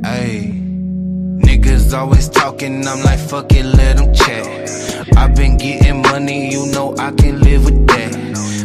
Ayy, niggas always talking, I'm like, fuck it, let them chat. I been getting money, you know I can live with that.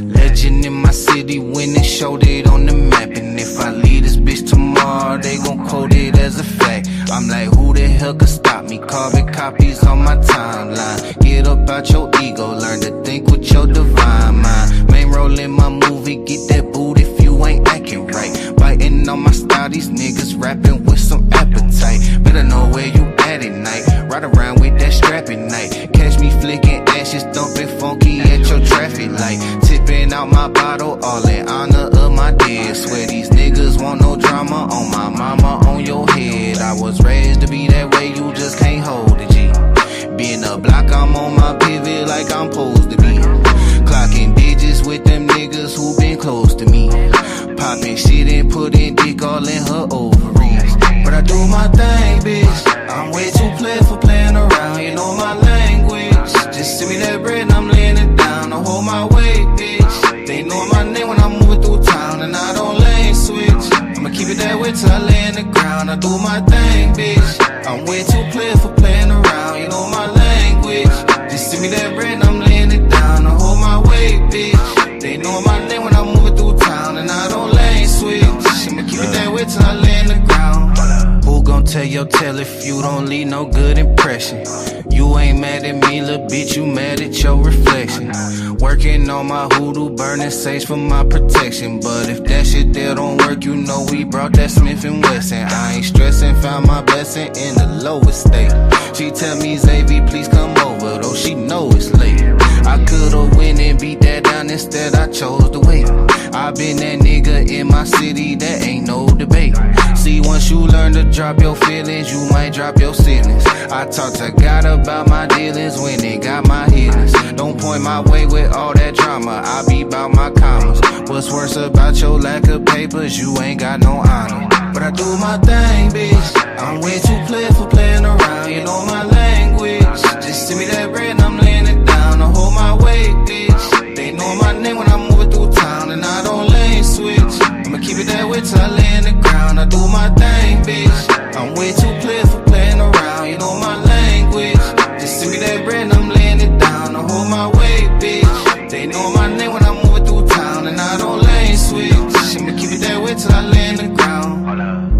Legend in my city, winning, showed it on the map. And if I leave this bitch tomorrow, they gon' quote it as a fact. I'm like, who the hell could stop me? Carbon copies on my timeline. Get up out your ego, learn to think with your divine mind. Main role in my movie, get that boot if you ain't acting right. Biting on my style, these niggas rapping with some appetite. Better know where you at night. Ride around with that strap at night. Catch me flicking ashes, dumping funky at your traffic light. Tipping out my bottle, all in honor of my dead. Swear these niggas want no drama on my mama, on your head. I was raised to be that way, you just can't hold it, G. Being a block, I'm on my pivot like I'm supposed to be. Clocking digits with them niggas who been close to me. Popping shit and putting dick all in her ovaries. But I do my thing, bitch. I'm way too played for playing around, you know my language. Just send me that bread and I'm laying it down. I hold my weight, bitch. They know my name when I'm moving through town, and I don't lane switch. I'ma keep it that way till I lay in the ground. I do my thing, bitch. I'm way too played for playing around, you know my language. Just send me that bread and I'm laying it down. I hold my weight, bitch. They know my name when I'm moving through town, and I don't lane switch. I'ma keep it that way till I lay in the ground. Who gon' tell your tale if you don't leave no good impression? You ain't mad at me, little bitch, you mad at your reflection. Working on my hoodoo, burning sage for my protection. But if that shit there don't work, you know we brought that Smith & Wesson. I ain't stressing, found my blessing in the lowest state. She tell me, Xavier, please come over, though she know it's late. I could've went and beat that down, instead I chose to wait. I been that nigga in my city, that ain't no debate. See, once you learn to drop your feelings, you might drop your siblings. I talk to God about my dealings when they got my healings. Don't point my way with all that drama, I be bout my commas. What's worse about your lack of papers, you ain't got no honor. But I do my thing, bitch. I'm way too played for playing around, you know my language. Just send me that bread and I'm laying it down. I hold my weight, bitch. They know my name when I'm moving through town, and I don't lane switch. I'ma keep it that way till I lay in the ground. I do my thing, bitch. I'm way too played for playing around, you know my language. Just send me that bread and I'm laying it down. I hold my weight, bitch. They know my name when I'm moving through town, and I don't lane switch. I'ma keep it that way till I lay in the ground. Hold up.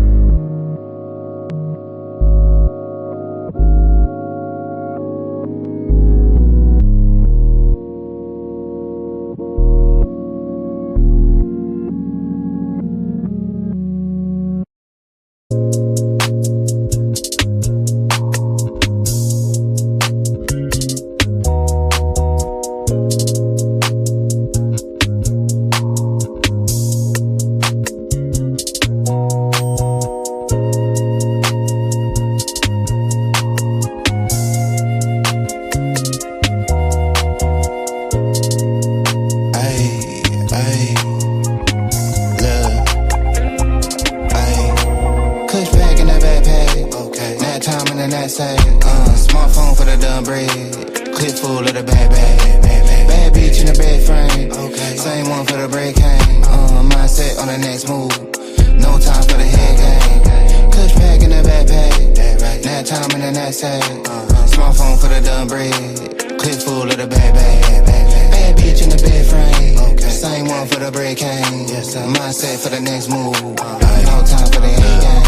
Smartphone for the dumb bread, clip full of the bad bag. Bad bitch in the bed frame, same one for the break cane. Mindset on the next move, no time for the head game. Kush pack in the backpack, nap time in the knapsack. Smartphone for the dumb bread, clip full of the bad bag. Bad bitch in the bed frame, same one for the break cane. Mindset for the next move, no time for the head game.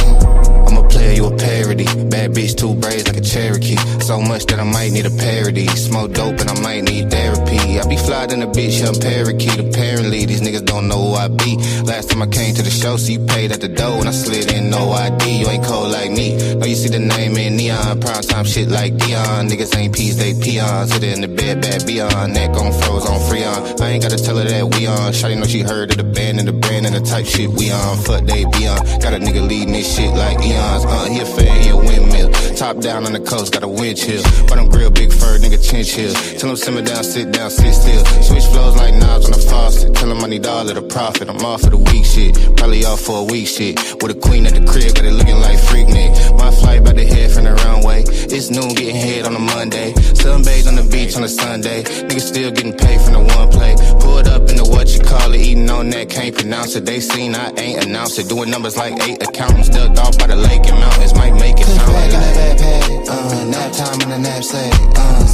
I'm a player, you a parody. Bad bitch, two braids like a Cherokee. So much that I might need a parody. Smoke dope and I might need therapy. I be fly than a bitch, young parakeet. Apparently, these niggas don't know who I be. Last time I came to the show, so you paid at the door and I slid in, no ID. You ain't cold like me. No, you see the name in neon. Prime time shit like Dion. Niggas ain't peas, they peons. Hit it in the bed, bad beyond. Neck on froze, on Freon. I ain't gotta tell her that we on. Shawty know she heard of the band and the brand and the type shit we on. Fuck they be on. Got a nigga leading this shit like Eon. He a fan, he a windmill. Top down on the coast, got a wind chill. But I'm grill, big fur, nigga chinchill. Tell him simmer down, sit still. Switch flows like knobs on the faucet. Tell him I need all of the profit. I'm off for the week shit. Probably off for a week shit. With a queen at the crib, got it looking like freak Nick. My flight by the head from the runway. It's noon, getting head on a Monday. Sunbathe on the beach on a Sunday. Niggas still getting paid from the one play. Pulled up in the what you call call it, eating on that, can't pronounce it. They seen I ain't announced it. Doing numbers like 8 accountants, still thought by the lake and mountains might make it sound like. In the backpack, nap time in the knapsack.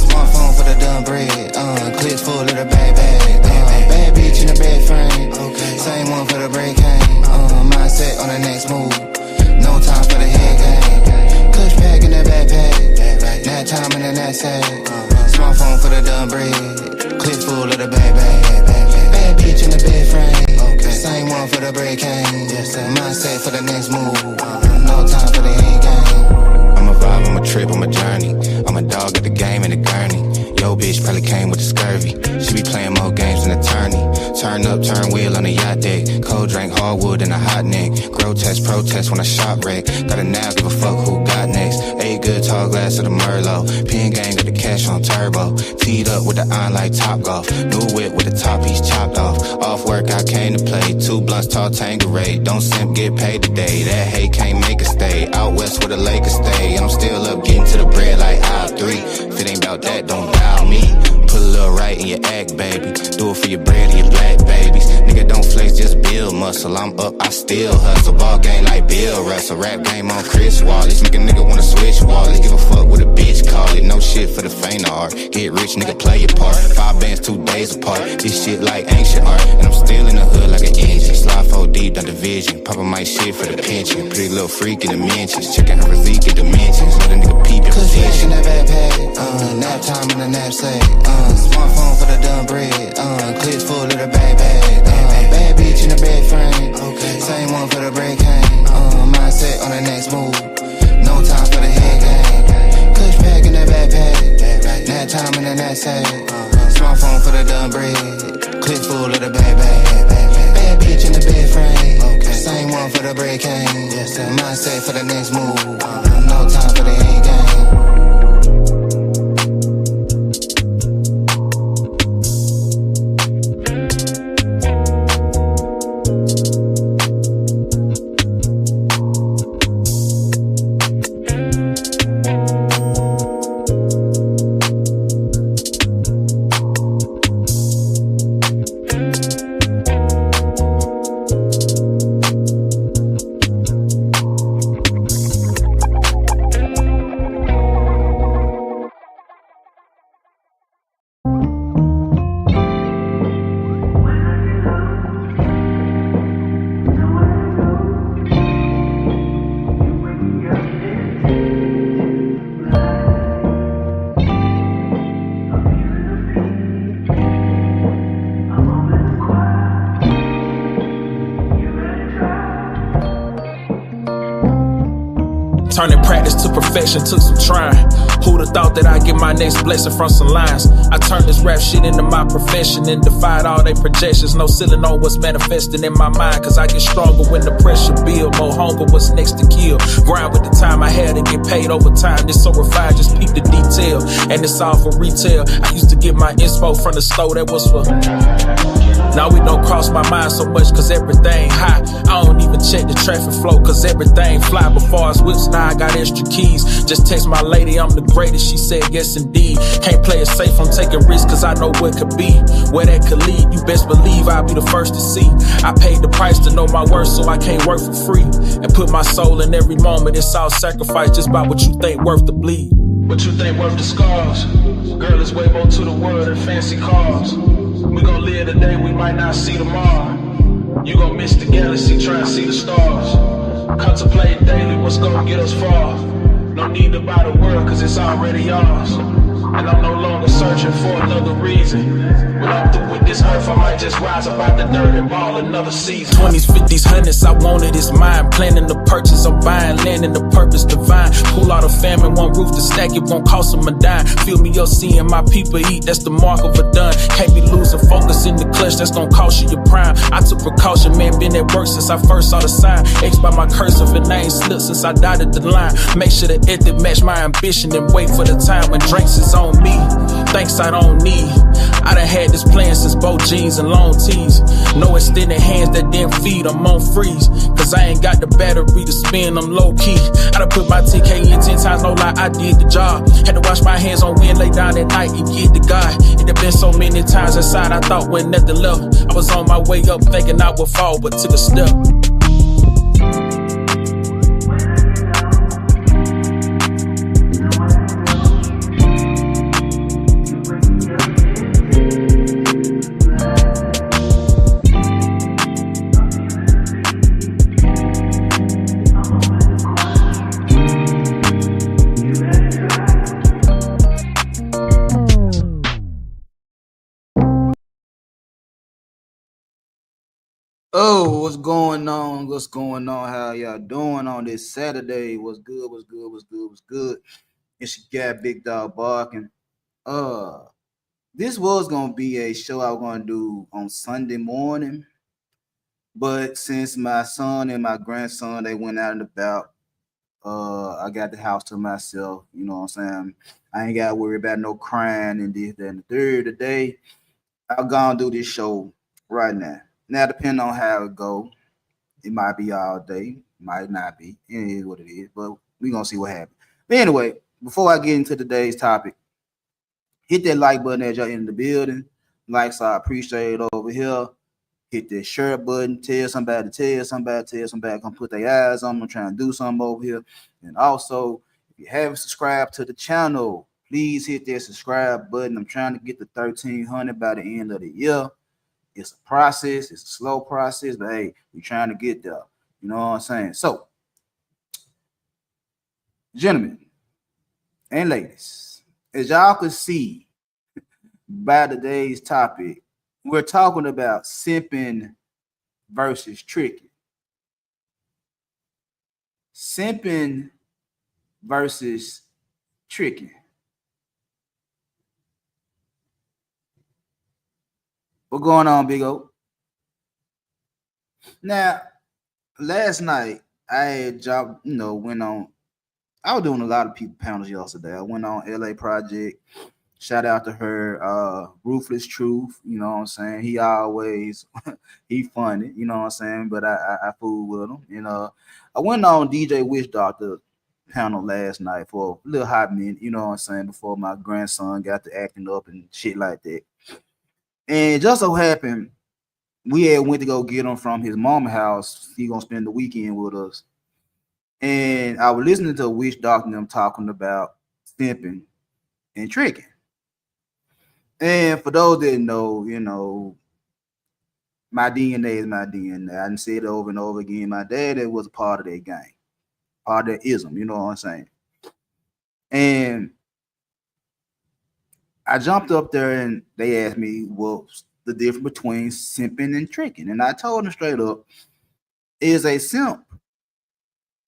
Smartphone for the done bread. Clips full of the bag. Bad bitch in the bed frame. Same one for the break hang. Mindset on the next move. No time for the head game. Kush pack in the backpack. Nap time in the knapsack. Smartphone for the done bread. Clips full of the bag. Bad bitch in the bed frame. Same one for the break hang. Mindset for the next move. No time for the head game. I'm a vibe, I'm a trip, I'm a journey. I'm a dog at the game in the gurney. Yo, bitch probably came with the scurvy. She be playing more games than attorney. Turn up, turn wheel on the yacht deck. Cold drink, hardwood and a hot neck. Grotesque protest when I shop wreck. Got a now, give a fuck who got next. Ate good, tall glass of the Merlot. Pin gang got the cash on turbo. Teed up with the iron like Top Golf. New whip with the top piece chopped off. Off work, I came to play. 2 blunts, tall Tanqueray. Don't simp, get paid today. That hate can't make a stay. Out west where the Lakers stay. And I'm still up getting to the bread like aisle 3. If it ain't about that, don't dial me. Put a little right in your act, baby. Do it for your bread and your black babies. Nigga, don't flex, just build muscle. I'm up, I still hustle. Ball game like Bill Russell. Rap game on Chris Wallace. Make a nigga wanna switch wallets. Give a fuck what a bitch call it. No shit for the faint of heart. Get rich, nigga, play your part. 5 bands, 2 days apart. This shit like ancient art. And I'm still in the hood like an engine. Slide 4 deep, done division. Papa my shit for the pension. Pretty little freak in the mentions. Checking her physique in dimensions. Let a nigga peep your position. In the backpack, nap time in the knapsack. Smartphone for the done bread. Clips full of the bag. Bad bitch in the bed frame. Same one for the break hang. Mindset on the next move. No time for the head game. Kush pack in the backpack. Nap time in the knapsack. Smartphone for the done bread. Clips full of the bag. Bad bitch in the bed frame. Same one for the break hang. Mindset for the next move. No time for the head game. Turning practice to perfection took some trying. Who'da thought that I'd get my next blessing from some lines? I turned this rap shit into my profession and defied all they projections. No ceiling on what's manifesting in my mind, cause I get stronger when the pressure build. More hunger, what's next to kill. Grind with the time I had and get paid over time. This so refined, just peep the detail. And it's all for retail. I used to get my inspo from the store that was for... Now it don't cross my mind so much cause everything high. I don't even check the traffic flow cause everything fly. Before us whips, now I got extra keys. Just text my lady, I'm the greatest, she said yes indeed. Can't play it safe, I'm taking risks cause I know what could be. Where that could lead, you best believe I'll be the first to see. I paid the price to know my worth so I can't work for free. And put my soul in every moment, it's all sacrifice just by what you think worth the bleed. What you think worth the scars? Girl, it's way more to the world than fancy cars. We gon' live today, we might not see tomorrow. You gon' miss the galaxy, try and see the stars. Contemplate daily what's gon' get us far. No need to buy the world cause it's already ours. And I'm no longer searching for another reason. When I'm through with this earth, I might just rise up out the dirt and ball another season. 20s, 50s, 100s, I wanted it's mine. Planning the purchase, I'm buying land in the purpose divine. Pull out a family, one roof to stack, it won't cost them a dime. Feel me up seeing my people eat, that's the mark of a done. Can't be losing focus in the clutch, that's gonna cost you your prime. I took precaution, man, been at work since I first saw the sign. X by my cursive and name slipped since I dotted the line. Make sure the ethic match my ambition and wait for the time when drinks is on me. thanks I don't need. I done had this plan since both jeans and long tees. No extended hands that didn't feed, I'm on freeze. Cause I ain't got the battery to spin, I'm low key. I done put my TK in 10 times, no lie, I did the job. Had to wash my hands on wind, lay down at night and get to God. It had been so many times inside, I thought when nothing left. I was on my way up thinking I would fall, but took a step. Oh, what's going on? What's going on? How y'all doing on this Saturday? What's good? What's good? What's good? What's good? It's your guy, Big Dog Barking. This was gonna be a show I was gonna do on Sunday morning, but since my son and my grandson they went out and about, I got the house to myself. You know what I'm saying? I ain't got to worry about no crying and this, that, and the third. Today, I'm gonna do this show right now. Now, depending on how it go, it might be all day, might not be. It is what it is, but we're gonna see what happens. But anyway, before I get into today's topic, hit that like button as y'all in the building. Likes I appreciate it over here. Hit that share button, tell somebody, come put their eyes on them. I'm trying to do something over here. And also, if you haven't subscribed to the channel, please hit that subscribe button. I'm trying to get to 1,300 by the end of the year. It's a process, it's a slow process, but hey, we're trying to get there. You know what I'm saying? So, gentlemen and ladies, as y'all can see by today's topic, we're talking about simping versus tricking. Simping versus tricking. What's going on, Big O? Now, last night I had job, went on. I was doing a lot of people panels yesterday. I went on LA Project. Shout out to her, Ruthless Truth. You know what I'm saying? He always he funny, you know what I'm saying? But I fool with him. I went on DJ Witch Doctor panel last night for a little hot minute, you know what I'm saying, before my grandson got to acting up and shit like that. And it just so happened we had went to go get him from his mama's house. He gonna spend the weekend with us. And I was listening to a witch doctor and them talking about simping and tricking. And for those that know, my DNA is my DNA. I done said it over and over again. My daddy was a part of that gang, part of that ism, you know what I'm saying? And I jumped up there and they asked me what's the difference between simping and tricking. And I told them straight up, is a simp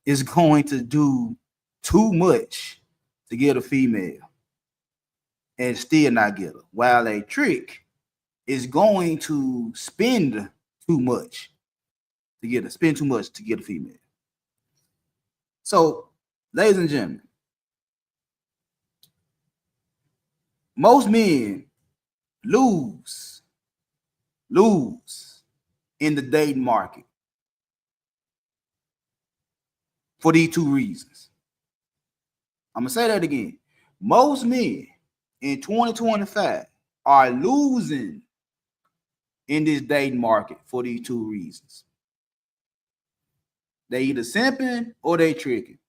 is going to do too much to get a female and still not get her, while a trick is going to spend too much to get a female. So, ladies and gentlemen, most men lose in the dating market for these two reasons. I'm gonna say that again. Most men in 2025 are losing in this dating market for these two reasons. They either simping or they tricking.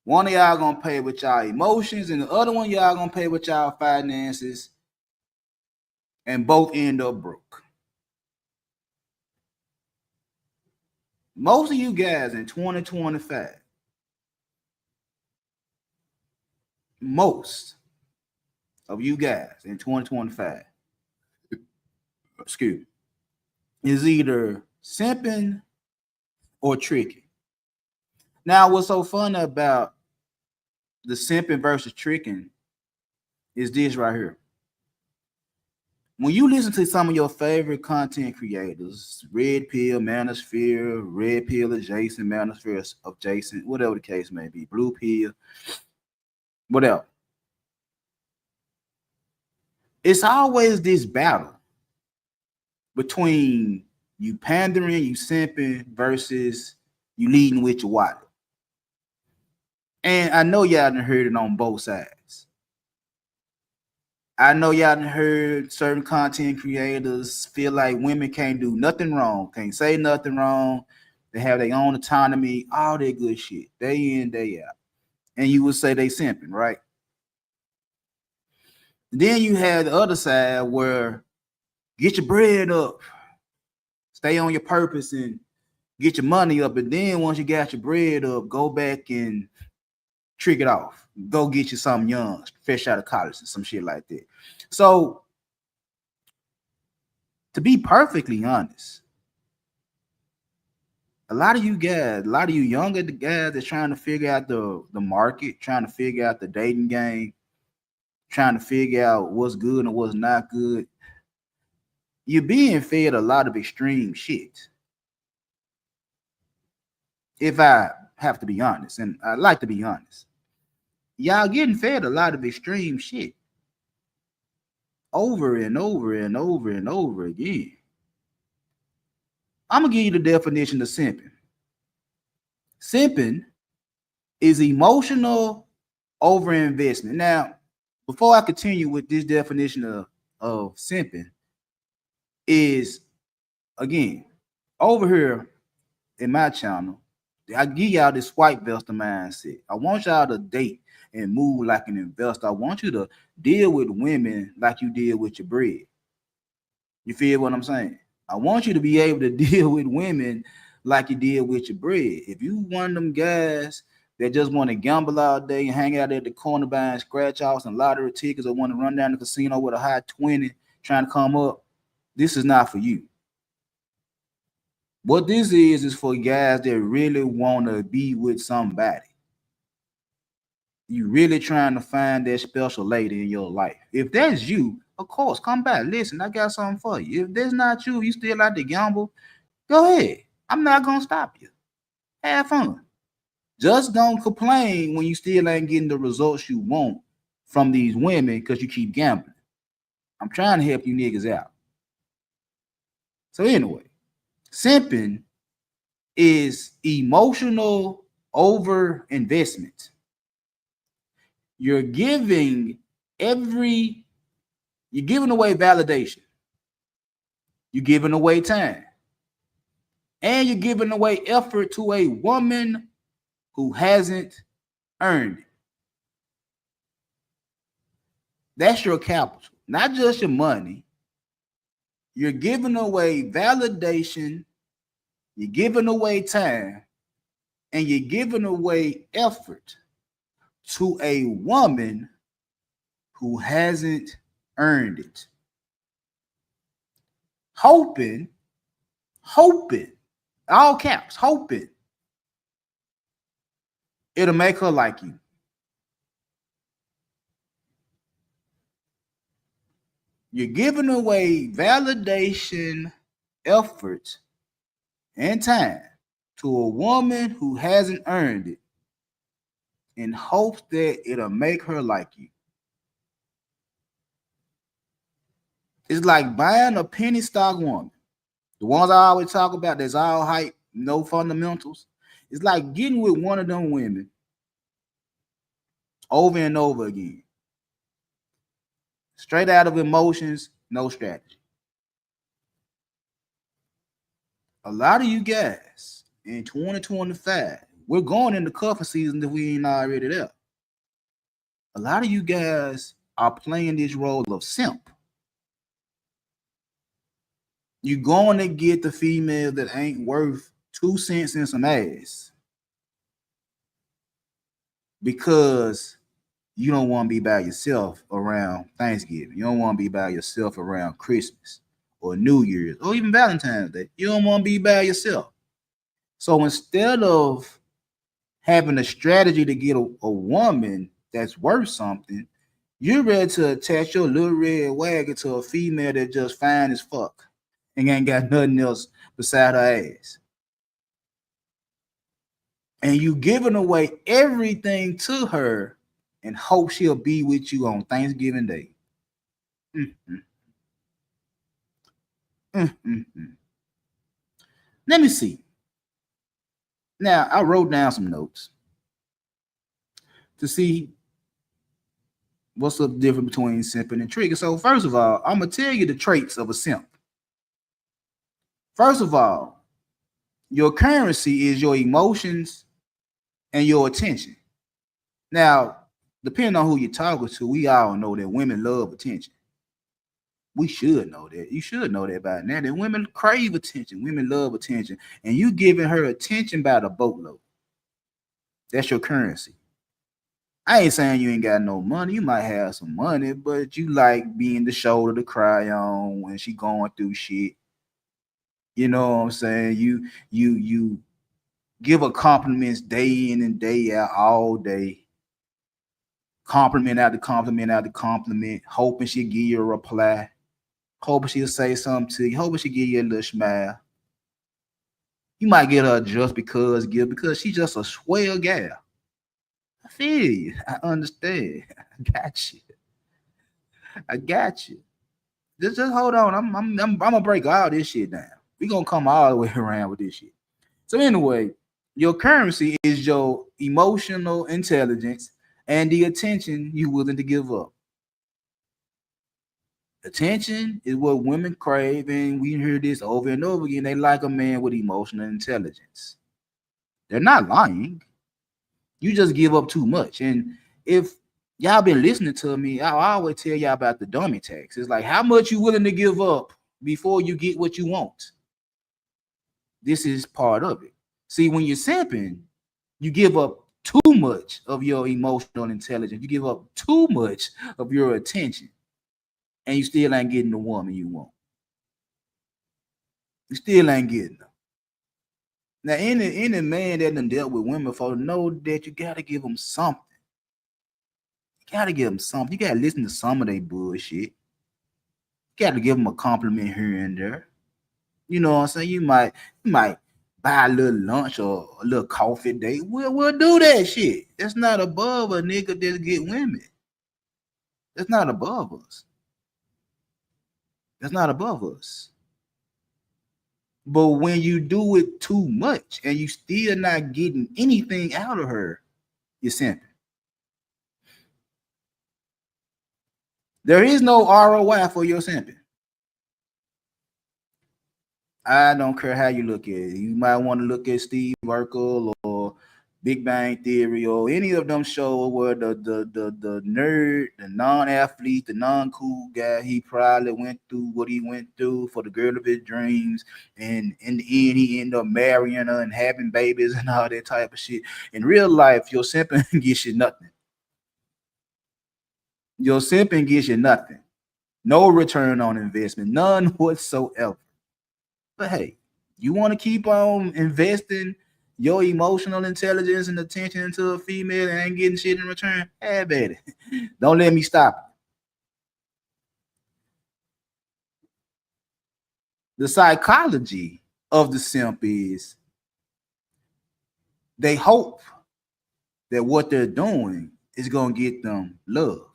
One of y'all gonna pay with y'all emotions, and the other one y'all gonna pay with y'all finances, and both end up broke. Most of you guys in 2025, most of you guys in 2025, excuse me, is either simping or tricking. Now, what's so fun about the simping versus tricking is this right here. When you listen to some of your favorite content creators, Red Pill, Manosphere, Red Pill adjacent, Manosphere adjacent, whatever the case may be, Blue Pill, whatever. It's always this battle between you pandering, you simping versus you leading with your wallet. And I know y'all done heard it on both sides. I know y'all done heard certain content creators feel like women can't do nothing wrong, can't say nothing wrong. They have their own autonomy, all that good shit, day in, day out. And you would say they simping, right? Then you have the other side where get your bread up, stay on your purpose, and get your money up. And then once you got your bread up, go back and trick it off. Go get you something young, fresh out of college, and some shit like that. So, to be perfectly honest, a lot of you guys, a lot of you younger guys that's trying to figure out the market, trying to figure out the dating game, trying to figure out what's good and what's not good, you're being fed a lot of extreme shit. If I have to be honest, and I like to be honest, y'all getting fed a lot of extreme shit over and over and over and over again. I'm gonna give you the definition of simping. Simping is emotional overinvestment. Now, before I continue with this definition of simping, is again over here in my channel, I give y'all this white investor mindset. I want y'all to date and move like an investor. I want you to deal with women like you deal with your bread. You feel what I'm saying? I want you to be able to deal with women like you deal with your bread. If you one of them guys that just want to gamble all day and hang out at the corner buying scratch offs and lottery tickets, or want to run down the casino with a high 20 trying to come up, this is not for you. What this is for guys that really want to be with somebody. You really trying to find that special lady in your life. If that's you, of course, come back. Listen, I got something for you. If that's not you, you still like to gamble, go ahead. I'm not going to stop you. Have fun. Just don't complain when you still ain't getting the results you want from these women because you keep gambling. I'm trying to help you niggas out. So anyway, simping is emotional over investment. You're giving away validation. You're giving away time. And you're giving away effort to a woman who hasn't earned it. That's your capital, not just your money. You're giving away validation, you're giving away time, and you're giving away effort to a woman who hasn't earned it. Hoping, all caps, hoping it'll make her like you. You're giving away validation, effort, and time to a woman who hasn't earned it in hopes that it'll make her like you. It's like buying a penny stock woman. The ones I always talk about, that's all hype, no fundamentals. It's like getting with one of them women over and over again. Straight out of emotions, no strategy. A lot of you guys in 2025, we're going into cuffing season if we ain't already there. A lot of you guys are playing this role of simp. You're going to get the female that ain't worth 2 cents in some ass because you don't want to be by yourself around Thanksgiving. You don't want to be by yourself around Christmas or New Year's or even Valentine's Day. You don't want to be by yourself. So instead of having a strategy to get a woman that's worth something, you're ready to attach your little red wagon to a female that just fine as fuck and ain't got nothing else beside her ass. And you giving away everything to her and hope she'll be with you on Thanksgiving Day. Mm, mm, mm. Let me see. Now I wrote down some notes to see what's the difference between simping and trigger. So first of all, I'm gonna tell you the traits of a simp. First of all, your currency is your emotions and your attention. Now, depending on who you're talking to, we all know that women love attention. We should know that. You should know that by now. That women crave attention. Women love attention. And you giving her attention by the boatload. That's your currency. I ain't saying you ain't got no money. You might have some money, but you like being the shoulder to cry on when she going through shit. You know what I'm saying? You give her compliments day in and day out, all day. Compliment after compliment after compliment, hoping she'll give you a reply, hoping she'll say something to you, hoping she'll give you a little smile. You might get her just because give because she's just a swell gal. I feel you. I understand. I got you. I got you. Just hold on. I'm gonna break all this shit down. We gonna come all the way around with this shit. So anyway, your currency is your emotional intelligence and the attention you willing to give up. Attention is what women crave, and we hear this over and over again. They like a man with emotional intelligence. They're not lying. You just give up too much. And if y'all been listening to me, I always tell y'all about the dummy tax. It's like how much you willing to give up before you get what you want. This is part of it. See, when you're simping, you give up too much of your emotional intelligence. You give up too much of your attention, and you still ain't getting the woman you want. You still ain't getting them. Now, any man that done dealt with women before know that you gotta give them something. You gotta give them something. You gotta listen to some of their bullshit. You gotta give them a compliment here and there. You know what I'm saying? You might buy a little lunch or a little coffee date. We'll do that shit. That's not above a nigga that get women. That's not above us. That's not above us. But when you do it too much and you still not getting anything out of her, you're simping. There is no ROI for your simping. I don't care how you look at it. You might want to look at Steve Urkel or Big Bang Theory or any of them shows where the nerd, the non-athlete, the non-cool guy, he probably went through what he went through for the girl of his dreams. And in the end, he ended up marrying her and having babies and all that type of shit. In real life, your simping gets you nothing. Your simping gets you nothing. No return on investment, none whatsoever. But hey, you want to keep on investing your emotional intelligence and attention into a female and ain't getting shit in return? Hey, baby, don't let me stop you. The psychology of the simp is they hope that what they're doing is going to get them love.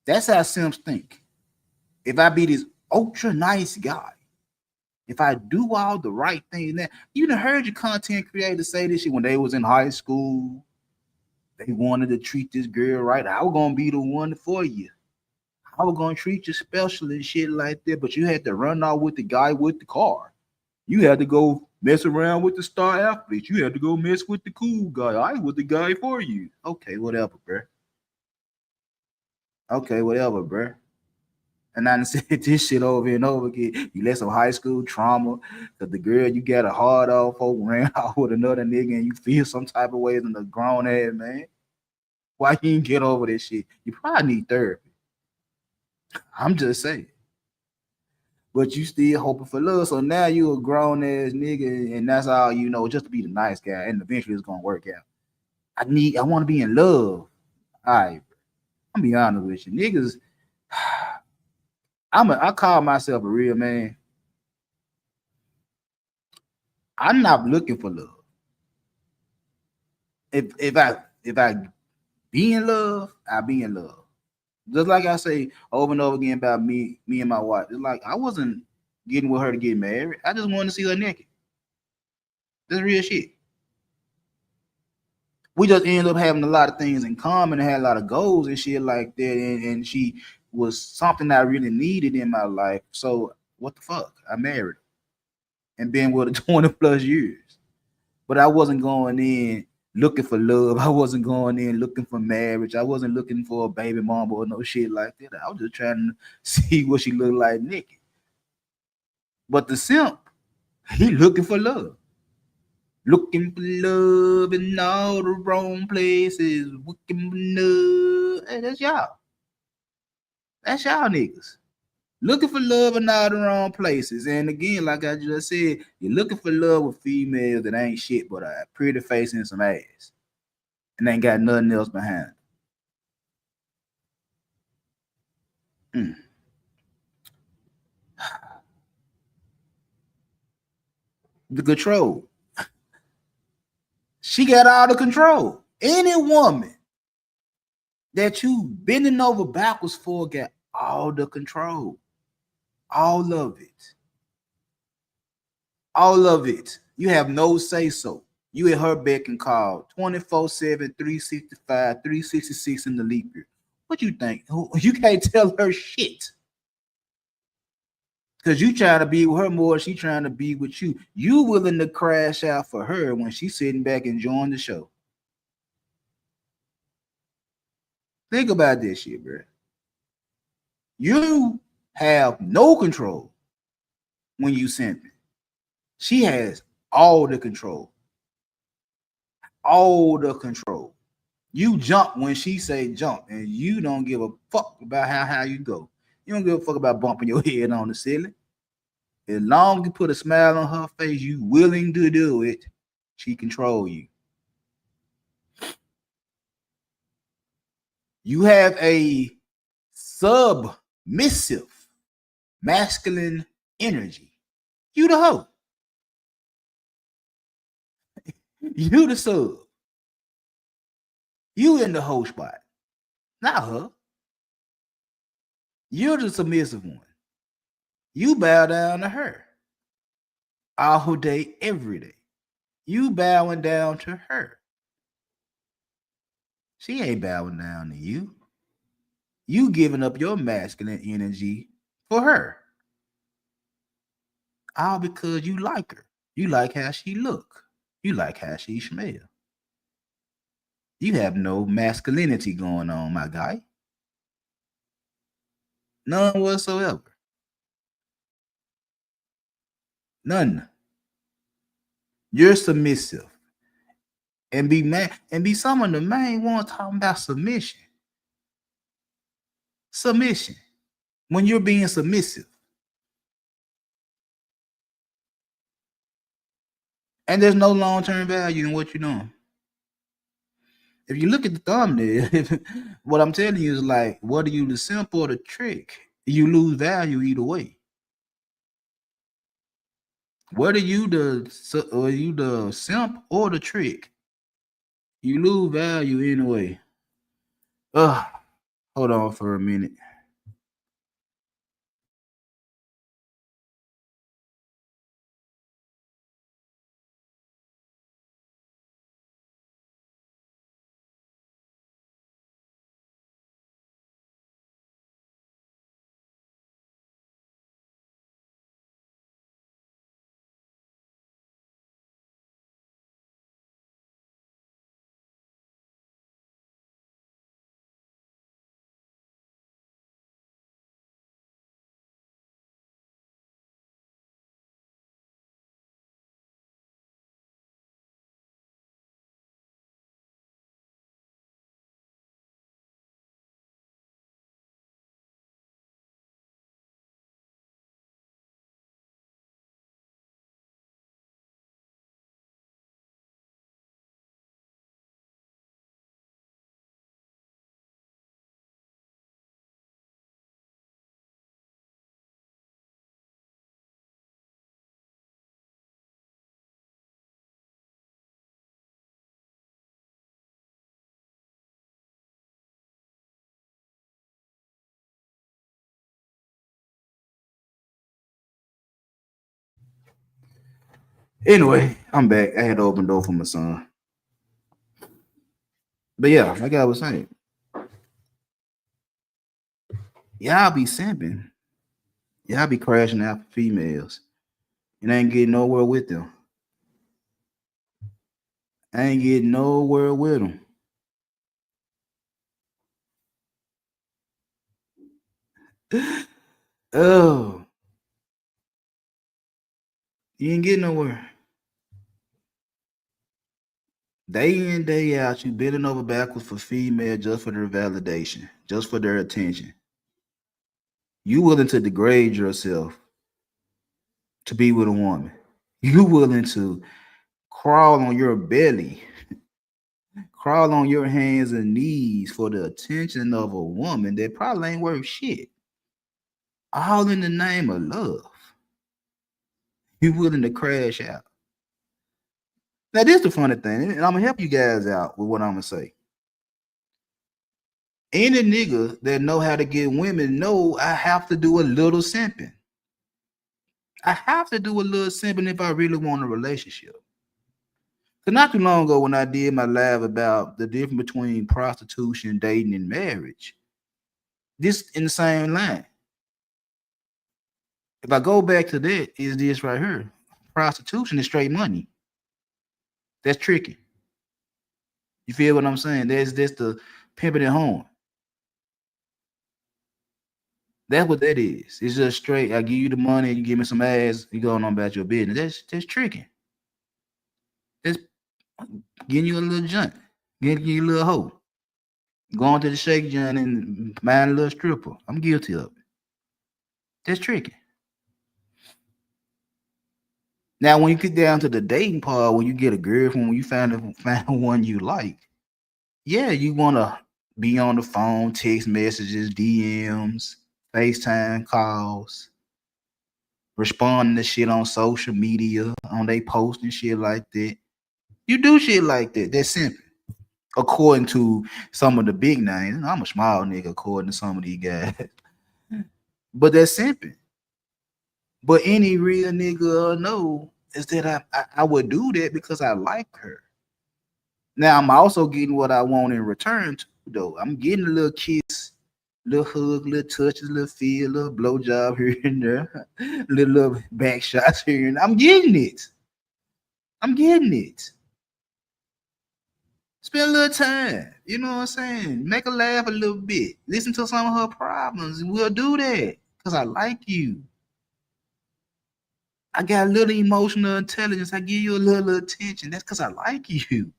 That's how simps think. If I be this ultra nice guy, if I do all the right things, now you done heard your content creators say this shit when they was in high school. They wanted to treat this girl right. I was gonna be the one for you. I was gonna treat you special and shit like that. But you had to run out with the guy with the car. You had to go mess around with the star athlete. You had to go mess with the cool guy. I was the guy for you. Okay, whatever, bro. Okay, whatever, bro. And I said this shit over and over again. You let some high school trauma because the girl you got a hard off over ran out with another nigga and you feel some type of ways in the grown ass man. Why you ain't get over this shit? You probably need therapy. I'm just saying. But you still hoping for love. So now you a grown ass nigga, and that's all you know, just to be the nice guy, and eventually it's gonna work out. I want to be in love. All right, I'm be honest with you. Niggas, I call myself a real man. I'm not looking for love. If I be in love, I be in love. Just like I say over and over again about me and my wife. It's like I wasn't getting with her to get married. I just wanted to see her naked. That's real shit. We just ended up having a lot of things in common and had a lot of goals and shit like that. And she was something I really needed in my life. So what the fuck? I married her and been with her 20 plus years. But I wasn't going in looking for love. I wasn't going in looking for marriage. I wasn't looking for a baby mama or no shit like that. I was just trying to see what she looked like naked. But the simp, he looking for love. Looking for love in all the wrong places. Looking for love. Hey, that's y'all. That's y'all niggas. Looking for love in all the wrong places. And again, like I just said, you're looking for love with females that ain't shit but a pretty face and some ass. And ain't got nothing else behind. Mm. The control. She got all the control. Any woman that you bending over backwards for got all the control. All of it. All of it. You have no say so. You at her beck and call 24/7, 365, 366 in the leap year. What you think? You can't tell her shit. Because you trying to be with her more, she trying to be with you. You willing to crash out for her when she's sitting back enjoying the show. Think about this shit, bro. You have no control when you simping. She has all the control. All the control. You jump when she say jump, and you don't give a fuck about how high you go. You don't give a fuck about bumping your head on the ceiling. As long as you put a smile on her face, you willing to do it, she control you. You have a submissive masculine energy. You the hoe. You the sub. You in the hoe spot. Not her. You're the submissive one. You bow down to her all day, every day. You bowing down to her. She ain't bowing down to you. You giving up your masculine energy for her. All because you like her. You like how she look. You like how she smell. You have no masculinity going on, my guy. None whatsoever. None. You're submissive. And be man and be some of the main ones talking about submission. Submission. When you're being submissive. And there's no long-term value in what you're doing. If you look at the thumbnail, what I'm telling you is like, whether you the simp or the trick, you lose value either way. Whether you the simp or the trick, you lose value anyway. Ugh, hold on for a minute. Anyway, I'm back. I had to open the door for my son. But yeah, like I was saying, y'all be simping. Y'all be crashing out for females. And I ain't getting nowhere with them. I ain't getting nowhere with them. Oh, you ain't getting nowhere. Day in, day out, you bending over backwards for female just for their validation, just for their attention. You willing to degrade yourself to be with a woman. You willing to crawl on your belly, crawl on your hands and knees for the attention of a woman that probably ain't worth shit. All in the name of love. You willing to crash out. Now, this is the funny thing, and I'm gonna help you guys out with what I'm gonna say. Any nigga that know how to get women know I have to do a little simping. I have to do a little simping if I really want a relationship. Cause not too long ago when I did my live about the difference between prostitution, dating, and marriage, this in the same line. If I go back to that, is this right here. Prostitution is straight money. That's tricky. You feel what I'm saying? That's the pimping and horn. That's what that is. It's just straight. I give you the money, you give me some ass, you going on about your business. That's tricking. That's getting you a little junk, getting you a little hoe. Going to the shake joint and buying a little stripper. I'm guilty of it. That's tricky. Now, when you get down to the dating part, when you get a girlfriend, when you find one you like, yeah, you want to be on the phone, text messages, DMs, FaceTime calls, responding to shit on social media, on they post and shit like that. You do shit like that. That's simple. According to some of the big names, I'm a small nigga according to some of these guys, but that's simple. But any real nigga know is that I would do that because I like her. Now I'm also getting what I want in return too, though. I'm getting a little kiss, little hug, little touches, little feel, little blowjob here and there, little back shots here and I'm getting it. I'm getting it. Spend a little time. You know what I'm saying? Make her laugh a little bit. Listen to some of her problems. We'll do that. Because I like you. I got a little emotional intelligence. I give you a little attention. That's because I like you.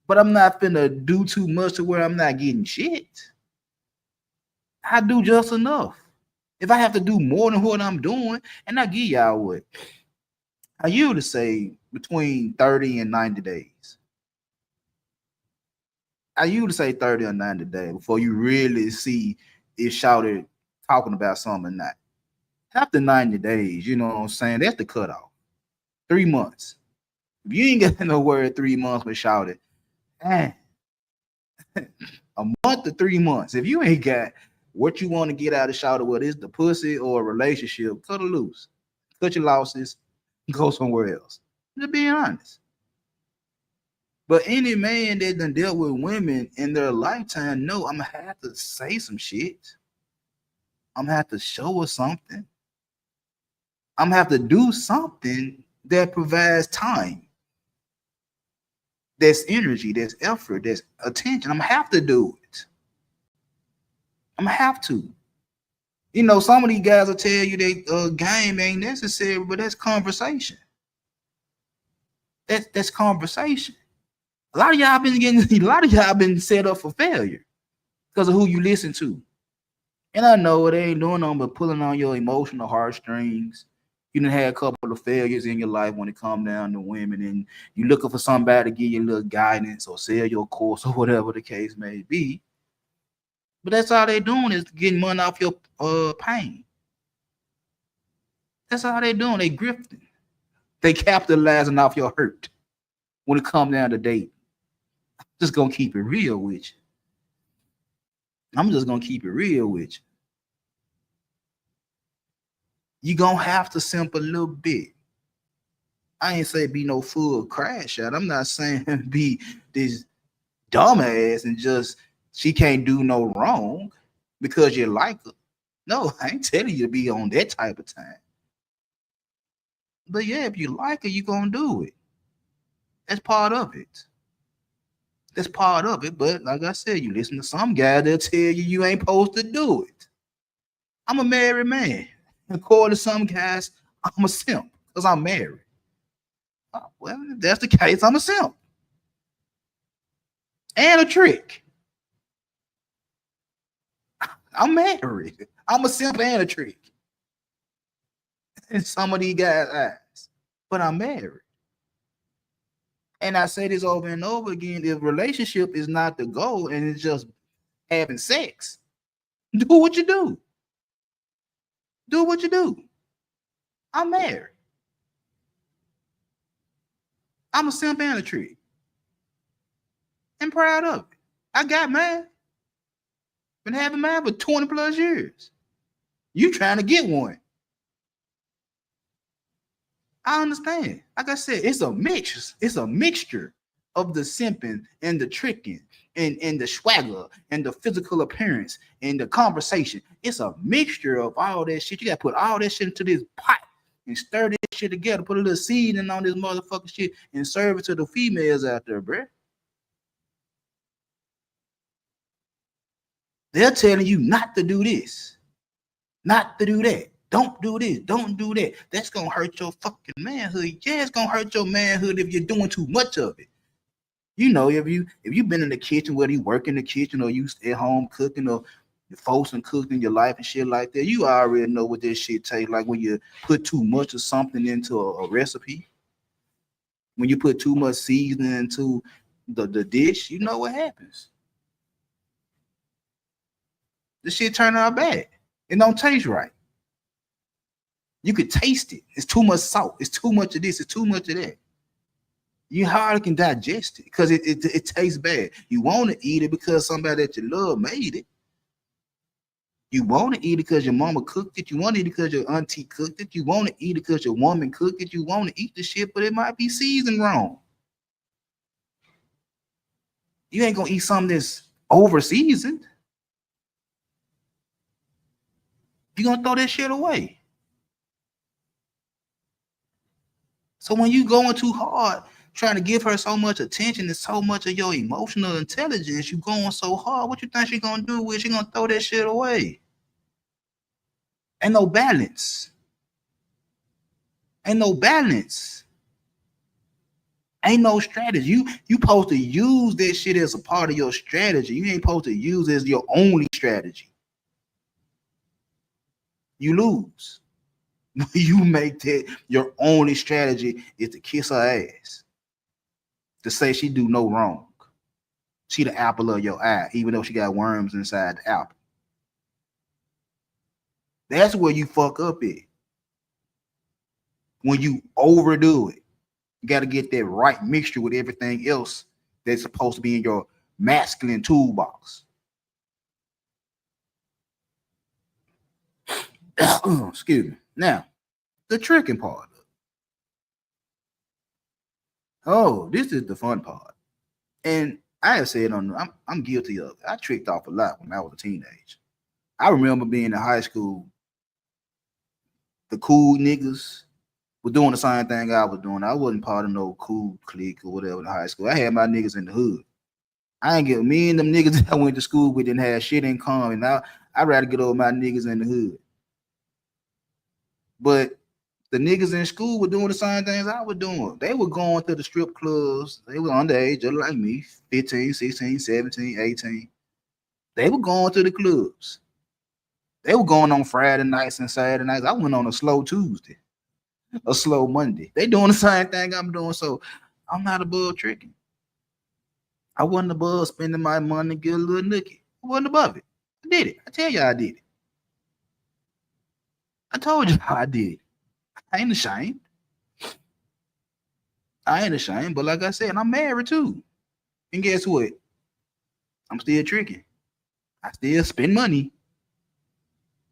But I'm not finna do too much to where I'm not getting shit. I do just enough. If I have to do more than what I'm doing, and I give y'all what I usually say between 30 and 90 days. I usually say 30 or 90 days before you really see if shouted talking about something or not. After 90 days, you know what I'm saying? That's the cutoff. 3 months. If you ain't got no word 3 months with shouted, man, a month to 3 months. If you ain't got what you want to get out of shouted, whether it's the pussy or a relationship, cut it loose. Cut your losses, go somewhere else. Just being honest. But any man that done dealt with women in their lifetime know I'm gonna have to say some shit. I'm gonna have to show her something. I'm gonna have to do something that provides time. That's energy, that's effort, that's attention. I'm gonna have to do it. I'm gonna have to. You know, some of these guys will tell you that game ain't necessary, but that's conversation. That's conversation. A lot of y'all been getting, a lot of y'all been set up for failure because of who you listen to. And I know it ain't doing nothing but pulling on your emotional heartstrings. You done had a couple of failures in your life when it come down to women, and you looking for somebody to give you a little guidance or sell your course or whatever the case may be. But that's all they doing is getting money off your pain. That's all they doing. They grifting. They capitalizing off your hurt when it come down to date. Just gonna keep it real with you. I'm just gonna keep it real with you. You gonna have to simp a little bit. I ain't say be no full crash out. I'm not saying be this dumbass and just she can't do no wrong because you like her. No, I ain't telling you to be on that type of time. But yeah, if you like her, you gonna do it. That's part of it. That's part of it. But like I said, you listen to some guy, they'll tell you ain't supposed to do it. I'm a married man. According to some guys, I'm a simp because I'm married. Well, if that's the case, I'm a simp and a trick. I'm married. I'm a simp and a trick in some of these guys' eyes. But I'm married. And I say this over and over again: if relationship is not the goal and it's just having sex, do what you do. Do what you do. I'm married. I'm a simp and a trick. And proud of it. I got mine. Been having mine for 20 plus years. You trying to get one. I understand. Like I said, it's a mix. It's a mixture of the simping and the tricking and the swagger and the physical appearance and the conversation. It's a mixture of all that shit. You gotta put all that shit into this pot and stir this shit together. Put a little seasoning on this motherfucking shit and serve it to the females out there, bruh. They're telling you not to do this, not to do that. Don't do this. Don't do that. That's gonna hurt your fucking manhood. Yeah, it's gonna hurt your manhood if you're doing too much of it. You know, if you've been in the kitchen, whether you work in the kitchen or you stay home cooking or you folks and cooked in your life and shit like that, you already know what this shit tastes like when you put too much of something into a recipe. When you put too much seasoning into the dish, you know what happens. The shit turn out bad. It don't taste right. You could taste it. It's too much salt. It's too much of this. It's too much of that. You hardly can digest it because it tastes bad. You want to eat it because somebody that you love made it. You want to eat it because your mama cooked it. You want to eat it because your auntie cooked it. You want to eat it because your woman cooked it. You want to eat the shit, but it might be seasoned wrong. You ain't gonna eat something that's over seasoned. You're gonna throw that shit away. So when you going too hard, trying to give her so much attention and so much of your emotional intelligence, you going so hard, what you think she gonna do with? She gonna throw that shit away. Ain't no balance. Ain't no balance. Ain't no strategy. You supposed to use that shit as a part of your strategy. You ain't supposed to use it as your only strategy. You lose. You make that your only strategy is to kiss her ass. To say she do no wrong. She the apple of your eye, even though she got worms inside the apple. That's where you fuck up at. When you overdo it. You got to get that right mixture with everything else that's supposed to be in your masculine toolbox. Excuse me. Now, the tricking part. Oh, this is the fun part. And I have said I'm guilty of it. I tricked off a lot when I was a teenager. I remember being in high school. The cool niggas were doing the same thing I was doing. I wasn't part of no cool clique or whatever in high school. I had my niggas in the hood. I ain't get me and them niggas that I went to school with didn't have shit in common. Now I'd rather get over my niggas in the hood. But the niggas in school were doing the same things I was doing. They were going to the strip clubs. They were underage, just like me, 15, 16, 17, 18. They were going to the clubs. They were going on Friday nights and Saturday nights. I went on a slow Tuesday, a slow Monday. They doing the same thing I'm doing, so I'm not above tricking. I wasn't above spending my money to get a little nookie. I wasn't above it. I did it. I tell you I did it. I told you how I did it. I ain't ashamed. I ain't ashamed, but like I said, I'm married too. And guess what? I'm still tricking. I still spend money.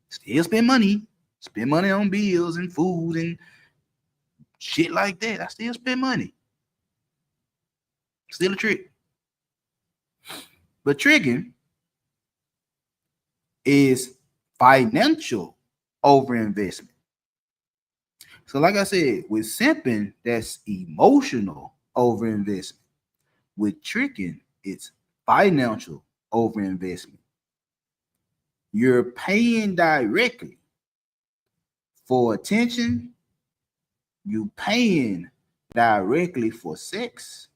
Still spend money. Spend money on bills and food and Shit like that. I still spend money. Still a trick. But tricking is financial overinvestment. So, like I said, with simping, that's emotional overinvestment. With tricking, it's financial overinvestment. You're paying directly for attention, you paying directly for sex,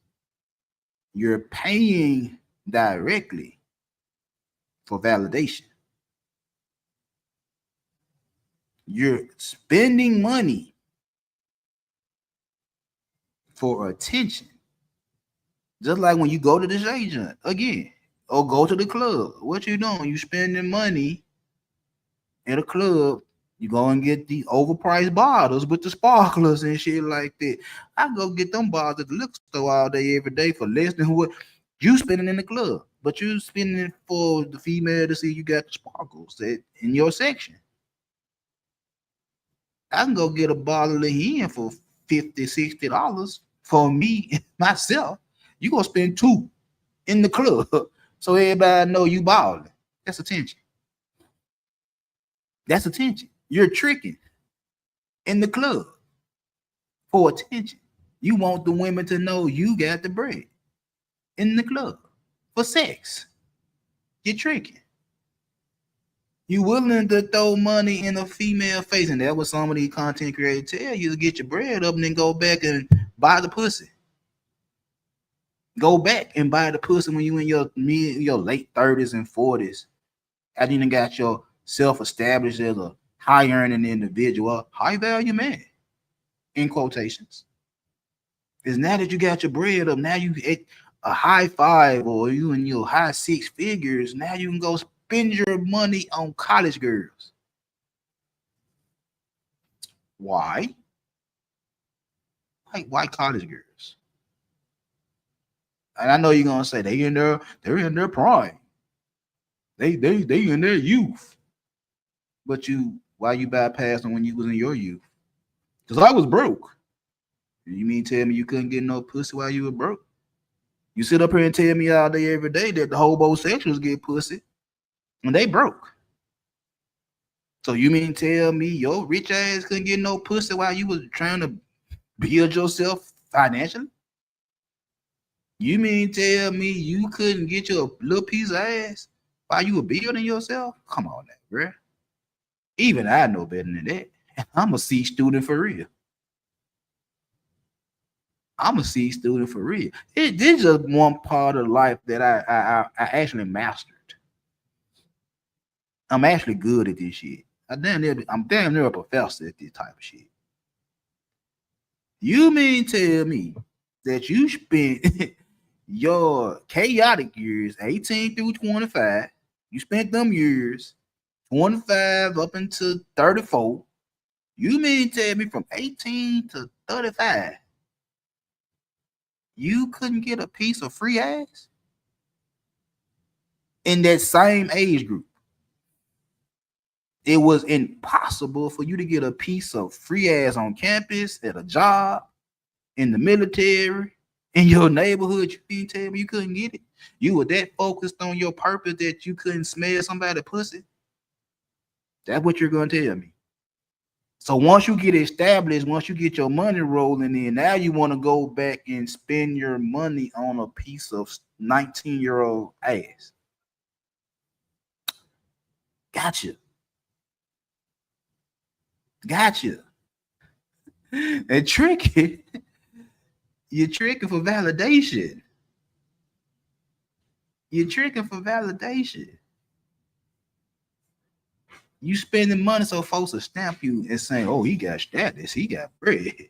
you're paying directly for validation. You're spending money for attention. Just like when you go to this agent again, or go to the club. What you doing? You spending money at a club. You go and get the overpriced bottles with the sparklers and shit like that. I go get them bottles at the liquor store all day, every day for less than what you spending in the club. But you spending it for the female to see you got the sparkles in your section. I can go get a bottle of hen for $50, $60 for me myself. You gonna spend two in the club so everybody know you balling. That's attention. That's attention. You're tricking in the club for attention. You want the women to know you got the bread in the club for sex. You're tricking. You willing to throw money in a female face, and that was some of these content creators tell you to get your bread up and then go back and buy the pussy. Go back and buy the pussy when you in your late 30s and 40s. After you done got yourself established as a high earning individual, high value man, in quotations. Is now that you got your bread up, now you at a high five or you in your high six figures, now you can go spend your money on college girls. Why? Why college girls? And I know you're gonna say they're in their prime. They in their youth. But why you bypassed them when you was in your youth? Because I was broke. You mean tell me you couldn't get no pussy while you were broke? You sit up here and tell me all day every day that the homosexuals get pussy and they broke. So you mean tell me your rich ass couldn't get no pussy while you was trying to build yourself financially? You mean tell me you couldn't get your little piece of ass while you were building yourself? Come on now, bro. Even I know better than that. I'm a C student for real. I'm a C student for real. This is just one part of life that I actually mastered. I'm actually good at this shit. I'm damn near a professor at this type of shit. You mean tell me that you spent your chaotic years, 18 through 25, you spent them years, 25 up until 34. You mean tell me from 18 to 35, you couldn't get a piece of free ass in that same age group? It was impossible for you to get a piece of free ass on campus, at a job, in the military, in your neighborhood. You mean tell me you couldn't get it? You were that focused on your purpose that you couldn't smell somebody's pussy? That's what you're gonna tell me. So once you get established, once you get your money rolling in, now you want to go back and spend your money on a piece of 19-year-old ass. Gotcha. And tricky. You're tricking for validation. You're tricking for validation. You spending money so folks will stamp you and saying, "Oh, he got status. He got bread.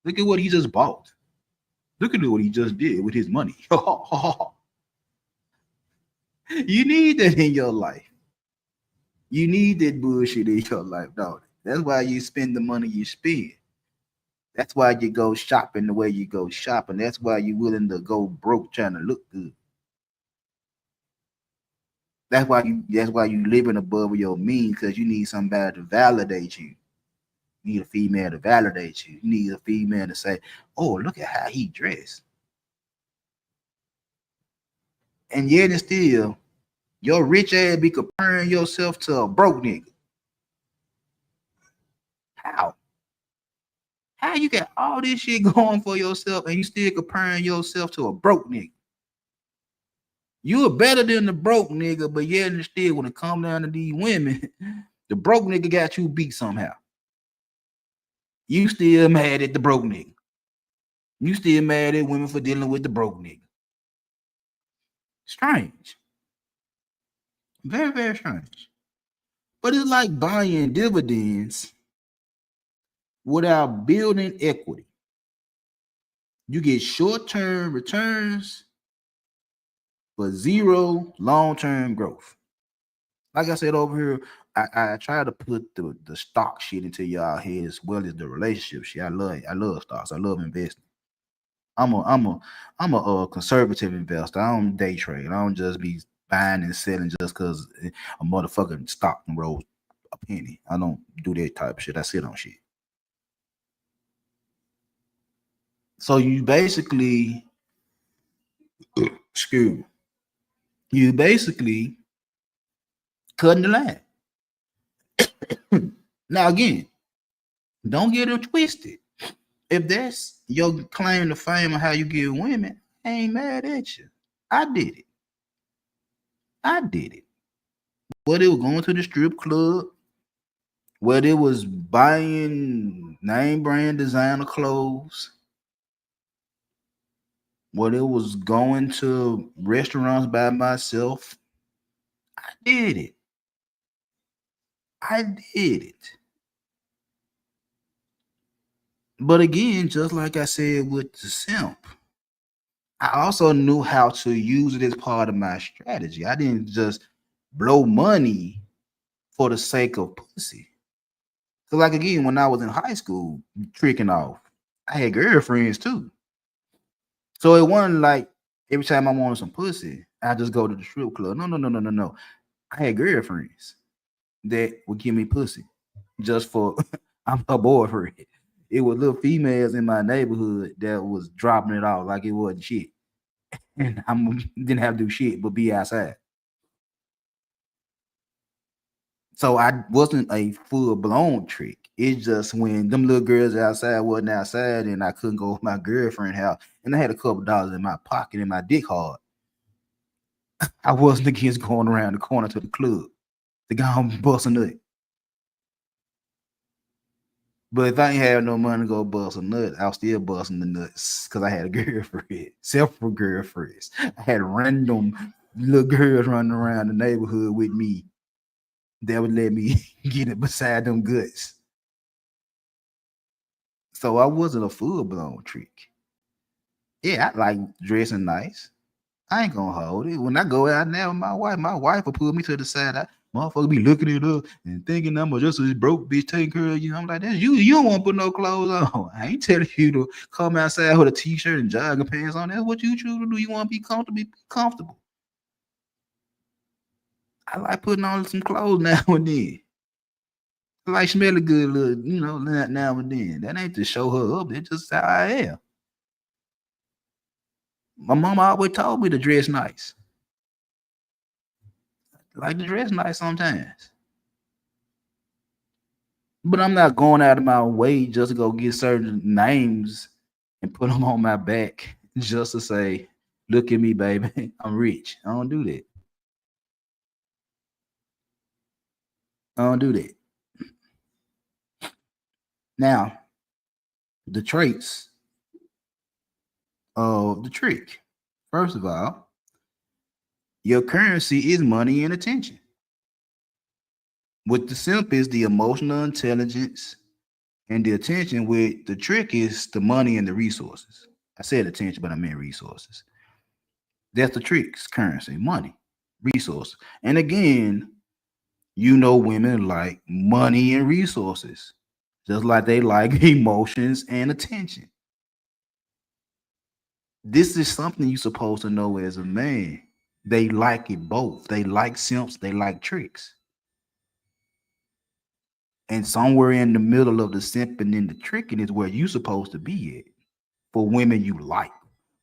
Look at what he just bought. Look at what he just did with his money." You need that in your life. You need that bullshit in your life, don't it? That's why you spend the money you spend. That's why you go shopping the way you go shopping. That's why you're willing to go broke trying to look good. That's why you living above your means, because you need somebody to validate you. You need a female to validate you. You need a female to say, "Oh, look at how he dressed." And yet and still, your rich ass be comparing yourself to a broke nigga. How? How you got all this shit going for yourself and you still comparing yourself to a broke nigga? You are better than the broke nigga, but yet and still, when it come down to these women, the broke nigga got you beat somehow. You still mad at the broke nigga. You still mad at women for dealing with the broke nigga. Strange. Very, very strange. But it's like buying dividends without building equity. You get short-term returns for zero long-term growth. Like I said over here, I try to put the stock shit into y'all head as well as the relationship shit. I love stocks. I love investing. I'm a conservative investor. I don't day trade. I don't just be buying and selling just because a motherfucking stock rose a penny. I don't do that type of shit. I sit on shit. So you basically, excuse me, you basically cutting the line. Now again, don't get it twisted. If that's your claim to fame or how you get women, I ain't mad at you. I did it. I did it. Whether it was going to the strip club, whether it was buying name brand designer clothes, whether it was going to restaurants by myself, I did it. I did it. But again, just like I said with the simp, I also knew how to use it as part of my strategy. I didn't just blow money for the sake of pussy. So, like again, when I was in high school, tricking off, I had girlfriends too. So it wasn't like every time I wanted some pussy, I just go to the strip club. No, no, no, no, no, no. I had girlfriends that would give me pussy just for I'm her boyfriend. It was little females in my neighborhood that was dropping it off like it wasn't shit. And I didn't have to do shit but be outside. So I wasn't a full blown trick. It's just when them little girls outside wasn't outside and I couldn't go with my girlfriend house and I had a couple dollars in my pocket and my dick hard. I wasn't against going around the corner to the club to go home and bust a nut. But if I ain't have no money to go bust a nut, I was still busting the nuts because I had a girlfriend, several girlfriends. I had random little girls running around the neighborhood with me that would let me get it beside them guts. So I wasn't a full blown trick. Yeah, I like dressing nice. I ain't gonna hold it. When I go out now with my wife will pull me to the side. Motherfucker be looking it up and thinking I'm just a broke bitch taking care of you. I'm like, that's you. You don't want to put no clothes on. I ain't telling you to come outside with a t-shirt and jogging pants on. That's what you choose to do. You want to be comfortable, be comfortable. I like putting on some clothes now and then. I like smelling good, little, now and then. That ain't to show her up. It's just how I am. My mama always told me to dress nice. I like to dress nice sometimes. But I'm not going out of my way just to go get certain names and put them on my back just to say, look at me, baby. I'm rich. I don't do that. I don't do that. Now, the traits of the trick. First of all, your currency is money and attention. With the simp is the emotional intelligence and the attention. With the trick is the money and the resources. I said attention, but I meant resources. That's the trick's currency, money, resources. And again, women like money and resources, just like they like emotions and attention. This is something you're supposed to know as a man. They like it both. They like simps, they like tricks. And somewhere in the middle of the simping and the tricking is where you supposed to be at for women you like,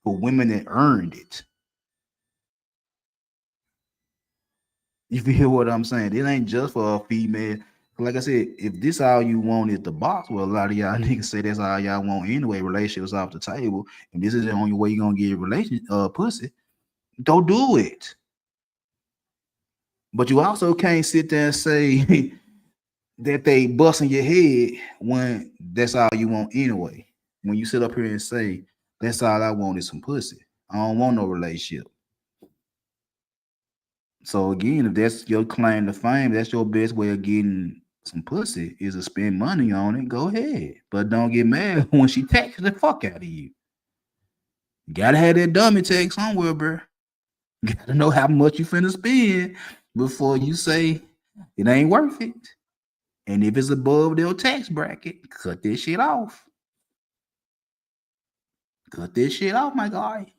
for women that earned it. You feel what I'm saying? It ain't just for a female. Like I said, if this all you want is the box, well, a lot of y'all niggas say that's all y'all want anyway. Relationships off the table, and this is the only way you're gonna get pussy. Don't do it. But you also can't sit there and say that they busting your head when that's all you want anyway. When you sit up here and say that's all I want is some pussy, I don't want no relationship. So again, if that's your claim to fame, that's your best way of getting some pussy is to spend money on it. Go ahead, but don't get mad when she texts the fuck out of you. You gotta have that dummy text somewhere, bro. You gotta know how much you finna spend before you say it ain't worth it. And if it's above their tax bracket, cut this shit off. Cut this shit off, my guy.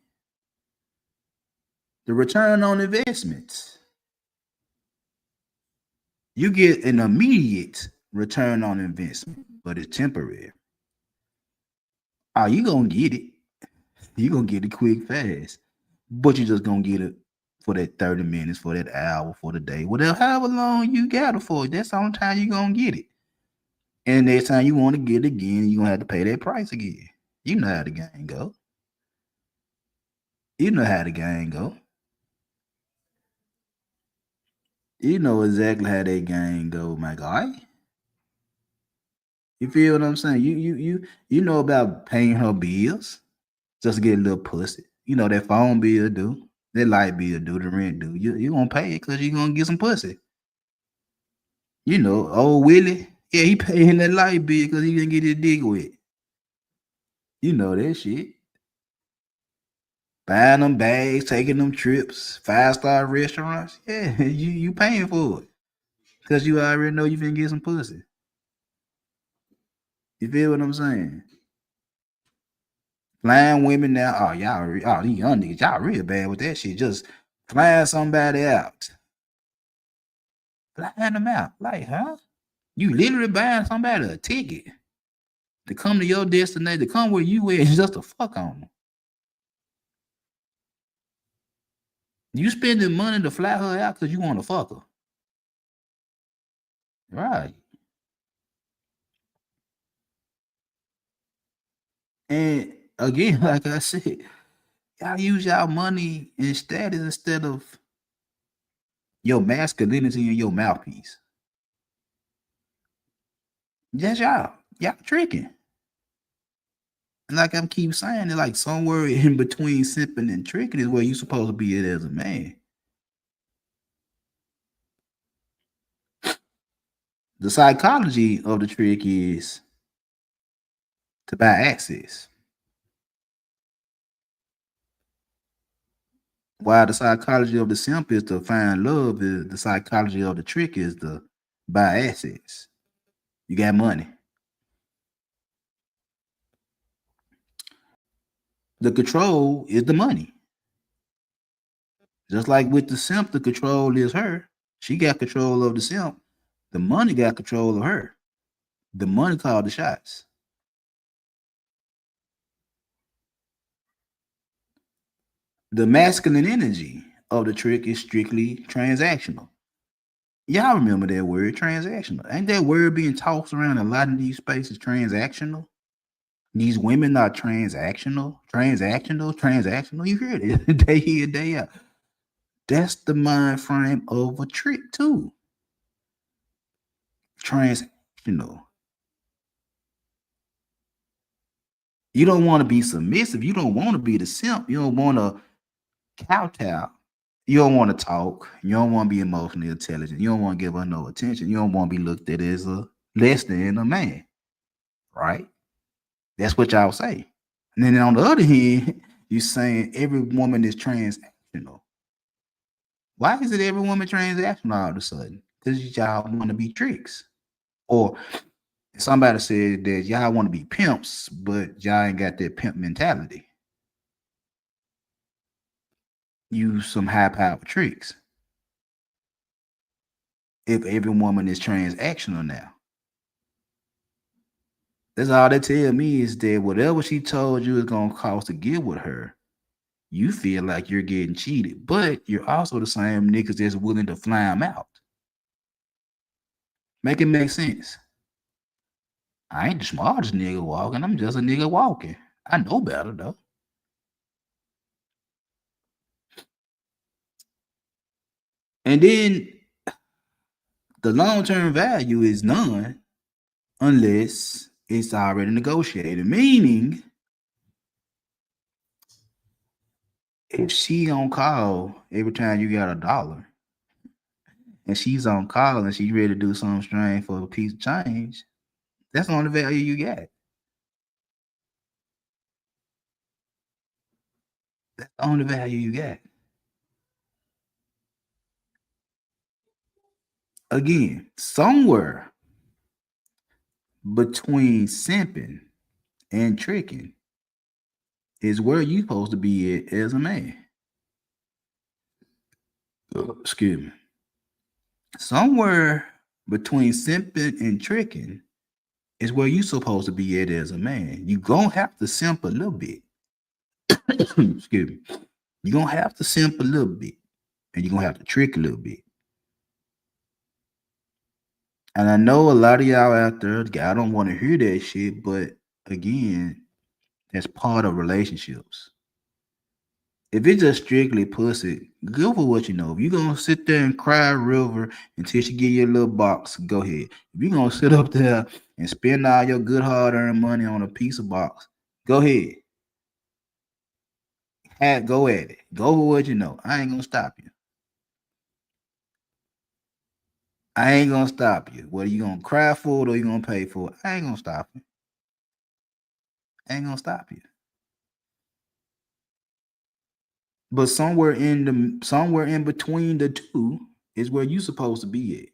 The return on investments. You get an immediate return on investment, but it's temporary. Oh, you gonna get it. You gonna get it quick, fast. But you just gonna get it for that 30 minutes, for that hour, for the day, whatever, however long you got it for. That's the only time you gonna get it. And next time you want to get it again, you're gonna have to pay that price again. You know how the game go. You know how the game go. You know exactly how that game go, my guy. You feel what I'm saying? You know about paying her bills just to get a little pussy. You know that phone bill do, that light bill do, the rent do. You gonna pay it because you gonna get some pussy. You know, old Willie, yeah, he paying that light bill because he gonna get his dick wet. You know that shit. Buying them bags, taking them trips, 5-star restaurants. Yeah, you paying for it because you already know you finna get some pussy. You feel what I'm saying? Flying women now. Oh, oh, these young niggas, y'all real bad with that shit. Just flying somebody out. Flying them out. Like, huh? You literally buying somebody a ticket to come to your destination, to come where you is just to fuck on them. You spending money to fly her out because you want to fuck her. Right. And again, like I said, y'all use y'all money and status instead of your masculinity and your mouthpiece. That's y'all. Y'all tricking. And like I'm keep saying, it's like somewhere in between simping and tricking is where you supposed to be at as a man. The psychology of the trick is to buy access. While the psychology of the simp is to find love, is the psychology of the trick is to buy assets. You got money. The control is the money. Just like with the simp, the control is her. She got control of the simp. The money got control of her. The money called the shots. The masculine energy of the trick is strictly transactional. Y'all remember that word, transactional. Ain't that word being tossed around a lot in these spaces, transactional? These women are transactional, transactional, transactional. You hear it day in, day out. That's the mind frame of a trick, too. Transactional. You don't want to be submissive. You don't want to be the simp. You don't want to kowtow. You don't want to talk. You don't want to be emotionally intelligent. You don't want to give her no attention. You don't want to be looked at as a less than a man, right? That's what y'all say. And then on the other hand, you're saying every woman is transactional. Why is it every woman transactional all of a sudden? Because y'all want to be tricks. Or somebody said that y'all want to be pimps, but y'all ain't got that pimp mentality. Use some high power tricks. If every woman is transactional now. That's all they tell me is that whatever she told you is gonna cost to get with her, you feel like you're getting cheated, but you're also the same niggas that's willing to fly them out. Make it make sense. I ain't the smartest nigga walking. I'm just a nigga walking. I know better though. And then the long term value is none unless it's already negotiated. Meaning, if she on call every time you got $1, and she's on call and she's ready to do something strange for a piece of change, that's the only value you got. That's the only value you got. Again, somewhere between simping and tricking is where you supposed to be at as a man. Excuse me. Somewhere between simping and tricking is where you supposed to be at as a man. You gonna have to simp a little bit. Excuse me. You're gonna have to simp a little bit. And you're gonna have to trick a little bit. And I know a lot of y'all out there, I don't want to hear that shit, but again, that's part of relationships. If it's just strictly pussy, go for what you know. If you're gonna sit there and cry a river until she give you a little box, go ahead. If you're gonna sit up there and spend all your good hard-earned money on a piece of box, go ahead. Go at it. Go for what you know. I ain't gonna stop you. I ain't gonna stop you. Whether you gonna cry for it or you gonna pay for it, I ain't gonna stop you. I ain't gonna stop you. But somewhere in between the two is where you supposed to be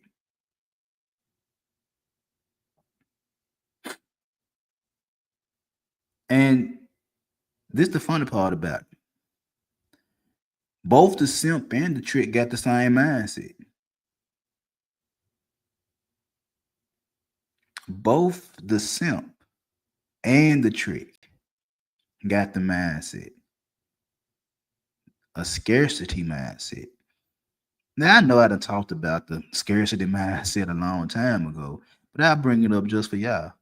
at. And this the funny part about it. Both the simp and the trick got the same mindset. Both the simp and the trick got the mindset. A scarcity mindset. Now I know I done talked about the scarcity mindset a long time ago, but I'll bring it up just for y'all.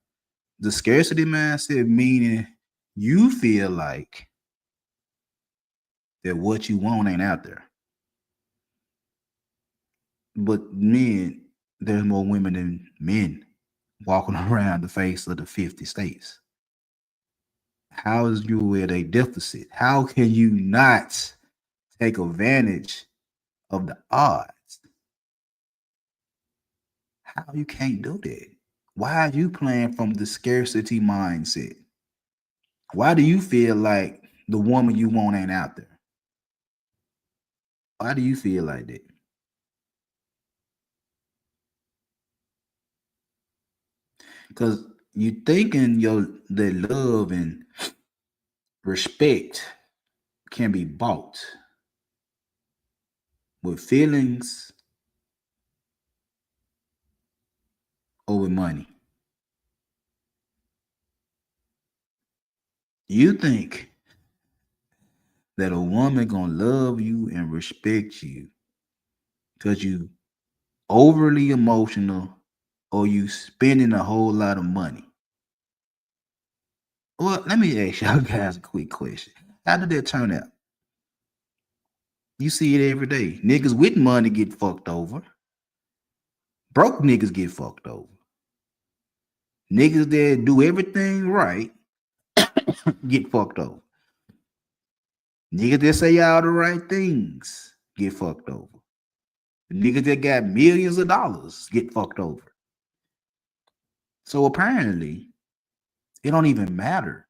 The scarcity mindset meaning you feel like that what you want ain't out there. But men, there's more women than men walking around the face of the 50 states. How is you at a deficit? How can you not take advantage of the odds? How you can't do that? Why are you playing from the scarcity mindset? Why do you feel like the woman you want ain't out there? Why do you feel like that? Because you thinking your the love and respect can be bought with feelings or with money. You think that a woman gonna love you and respect you because you overly emotional or you spending a whole lot of money. Well, let me ask y'all guys a quick question. How did that turn out? You see it every day. Niggas with money get fucked over. Broke niggas get fucked over. Niggas that do everything right get fucked over. Niggas that say all the right things get fucked over. Niggas that got millions of dollars get fucked over. So apparently, it don't even matter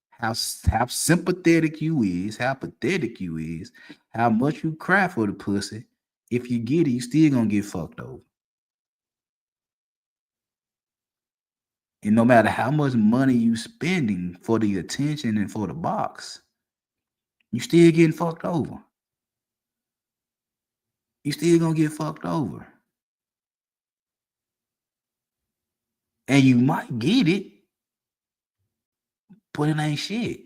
how sympathetic you is, how pathetic you is, how much you cry for the pussy. If you get it, you still gonna get fucked over. And no matter how much money you spending for the attention and for the box, you still getting fucked over. You still gonna get fucked over. And you might get it, but it ain't shit.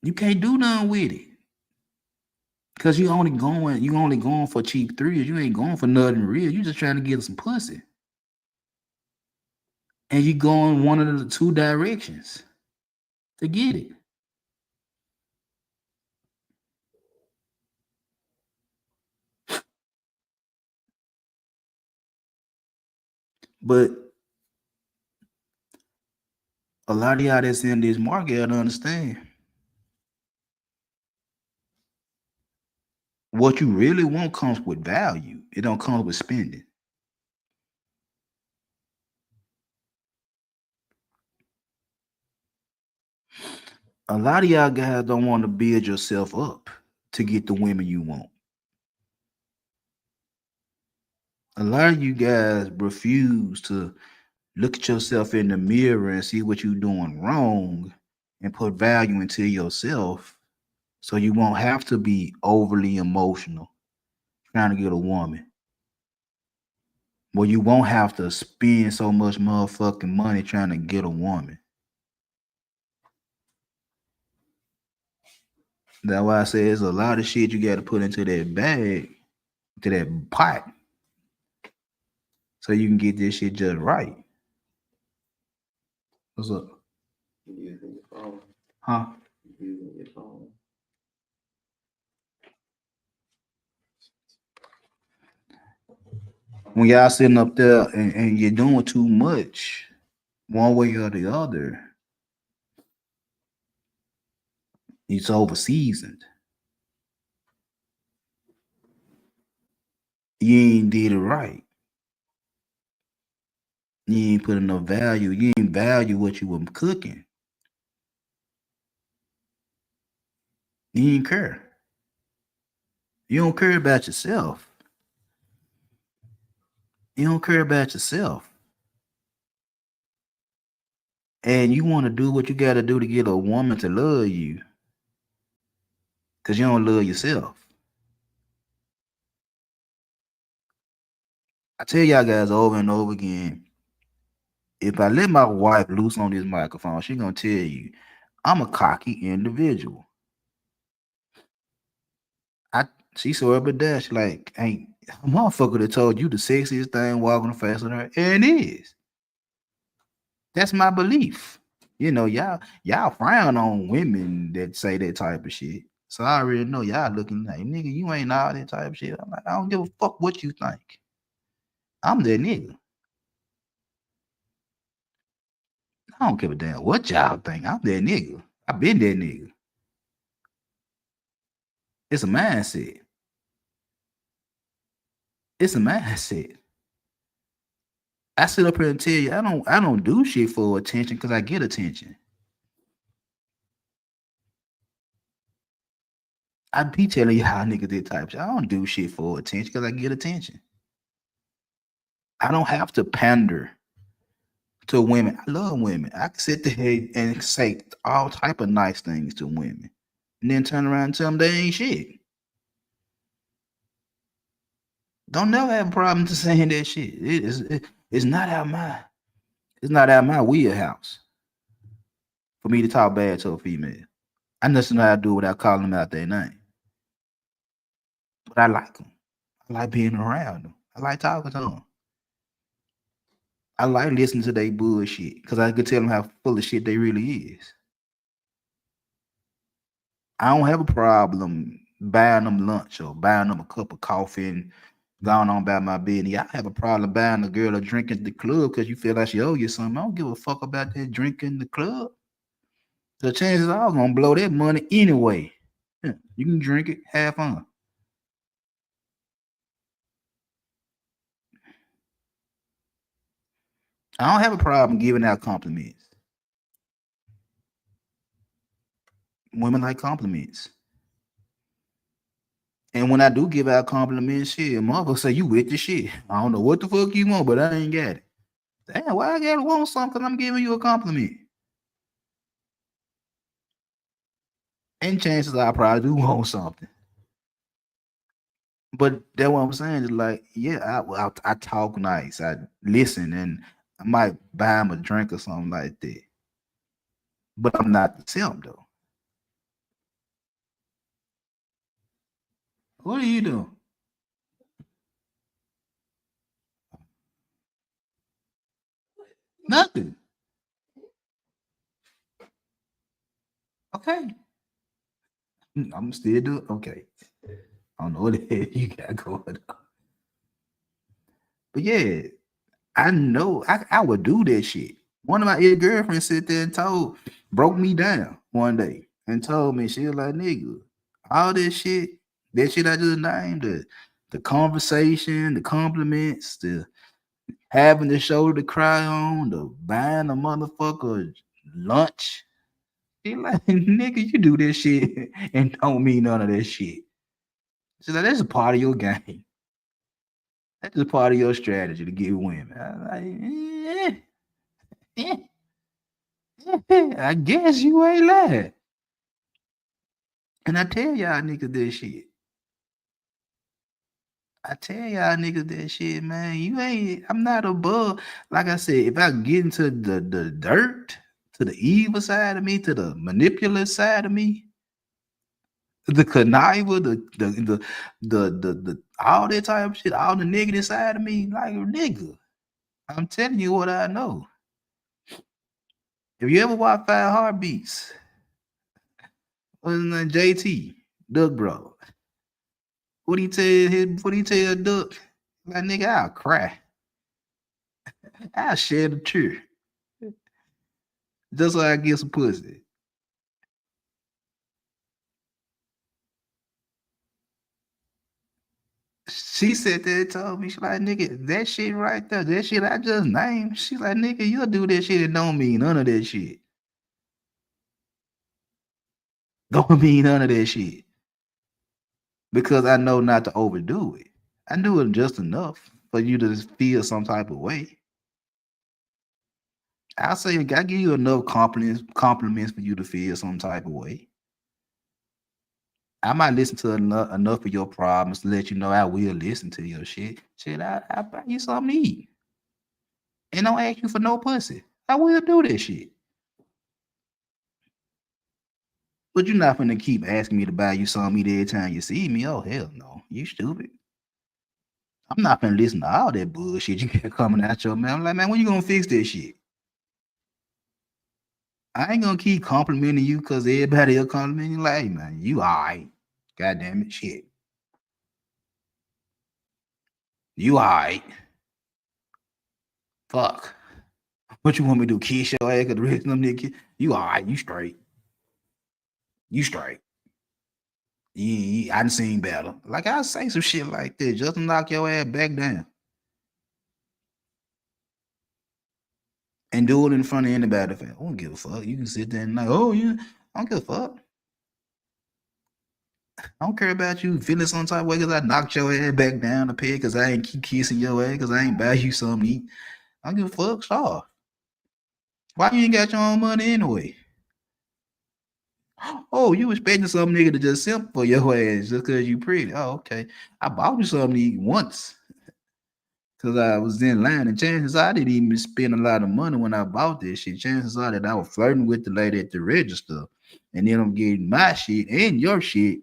You can't do nothing with it. Cause you only going for cheap thrills. You ain't going for nothing real. You just trying to get some pussy. And you going one of the two directions to get it. But a lot of y'all that's in this market gotta understand what you really want comes with value. It don't come with spending. A lot of y'all guys don't want to build yourself up to get the women you want. A lot of you guys refuse to look at yourself in the mirror and see what you're doing wrong and put value into yourself so you won't have to be overly emotional trying to get a woman. Well, you won't have to spend so much motherfucking money trying to get a woman. That's why I say there's a lot of shit you got to put into that bag, to that pot, so you can get this shit just right. What's up? Huh? When y'all sitting up there and you're doing too much, one way or the other, it's over seasoned. You ain't did it right. You ain't put enough value. You ain't value what you were cooking. You ain't care. You don't care about yourself. You don't care about yourself. And you want to do what you got to do to get a woman to love you. Because you don't love yourself. I tell y'all guys over and over again, if I let my wife loose on this microphone, she gonna tell you, I'm a cocky individual. I She so up and down, she like, ain't motherfucker that told you the sexiest thing walking the face of her, and it is. That's my belief. You know, y'all frown on women that say that type of shit. So I already know y'all looking like, nigga, you ain't all that type of shit. I'm like, I don't give a fuck what you think. I'm that nigga. I don't give a damn what y'all think. I'm that nigga. I been that nigga. It's a mindset. It's a mindset. I sit up here and tell you, I don't do shit for attention because I get attention. I be telling you how niggas did type shit. I don't do shit for attention because I get attention. I don't have to pander to women. I love women. I can sit there and say all type of nice things to women, and then turn around and tell them they ain't shit. Don't never have a problem to saying that shit. It's not out my wheelhouse for me to talk bad to a female. I just know how to do it without calling them out their name. But I like them. I like being around them. I like talking to them. I like listening to their bullshit because I could tell them how full of shit they really is. I don't have a problem buying them lunch or buying them a cup of coffee and going on about my business. I have a problem buying a girl a drink at the club because you feel like she owe you something. I don't give a fuck about that drink in the club. The chances are I'm gonna blow that money anyway. Yeah, you can drink it, have fun. I don't have a problem giving out compliments. Women like compliments. And when I do give out compliments, shit, motherfucker say you with the shit. I don't know what the fuck you want, but I ain't got it. Damn, why I gotta want something? I'm giving you a compliment. And chances are I probably do want something. But that's what I'm saying is like, yeah, I talk nice. I listen and I might buy him a drink or something like that. But I'm not the simp though. What are you doing? Nothing. Okay. I'm still doing okay. I don't know what the hell you got going on. But yeah, I know I would do that shit. One of my ex girlfriends sit there and broke me down one day and told me, she was like, nigga, all this shit, that shit I just named, the conversation, the compliments, the having the shoulder to cry on, the buying a motherfucker lunch. She like, nigga, you do this shit and don't mean none of that shit. She's like, that's a part of your game. That's just part of your strategy to get women. I like, I guess you ain't lying. And I tell y'all niggas this shit. I tell y'all niggas that shit, man. You ain't. I'm not above. Like I said, if I get into the dirt, to the evil side of me, to the manipulative side of me, the conniver, the all that type of shit, all the negative side of me, like nigga. I'm telling you what I know. If you ever watch Five Heartbeats, what's his name? JT, Doug Bro. What he tell Duck? Like nigga, I'll cry. I'll shed a tear. Just so I get some pussy. She said that and told me, she like, nigga, that shit right there, that shit I just named. She like, nigga, you'll do that shit and don't mean none of that shit. Don't mean none of that shit. Because I know not to overdo it. I do it just enough for you to feel some type of way. I'll say I give you enough compliments for you to feel some type of way. I might listen to enough of your problems to let you know I will listen to your shit. Shit, I buy you something to eat. And don't ask you for no pussy. I will do that shit. But you're not gonna keep asking me to buy you something every time you see me. Oh hell no. You stupid. I'm not gonna listen to all that bullshit you got coming out your mouth. I'm like, man, when you gonna fix this shit? I ain't gonna keep complimenting you because everybody else complimenting you. Like, hey, man, you alright. God damn it, shit. You alright. Fuck. What you want me to do? Kiss your ass? Cause the rest of them niggas, you alright. You straight. You straight. I done seen better. Like I say some shit like this just to knock your ass back down. And do it in front of anybody. I don't give a fuck. You can sit there and like, oh yeah, I don't give a fuck. I don't care about you feeling some type of way because I knocked your ass back down the peg because I ain't keep kissing your ass because I ain't buy you something to eat. I don't give a fuck. Sure. Why you ain't got your own money anyway? Oh, you expecting some nigga to just simp for your ass just because you pretty. Oh, okay. I bought you something to eat once because I was in line, and chances are I didn't even spend a lot of money when I bought this shit. Chances are that I was flirting with the lady at the register, and then I'm getting my shit and your shit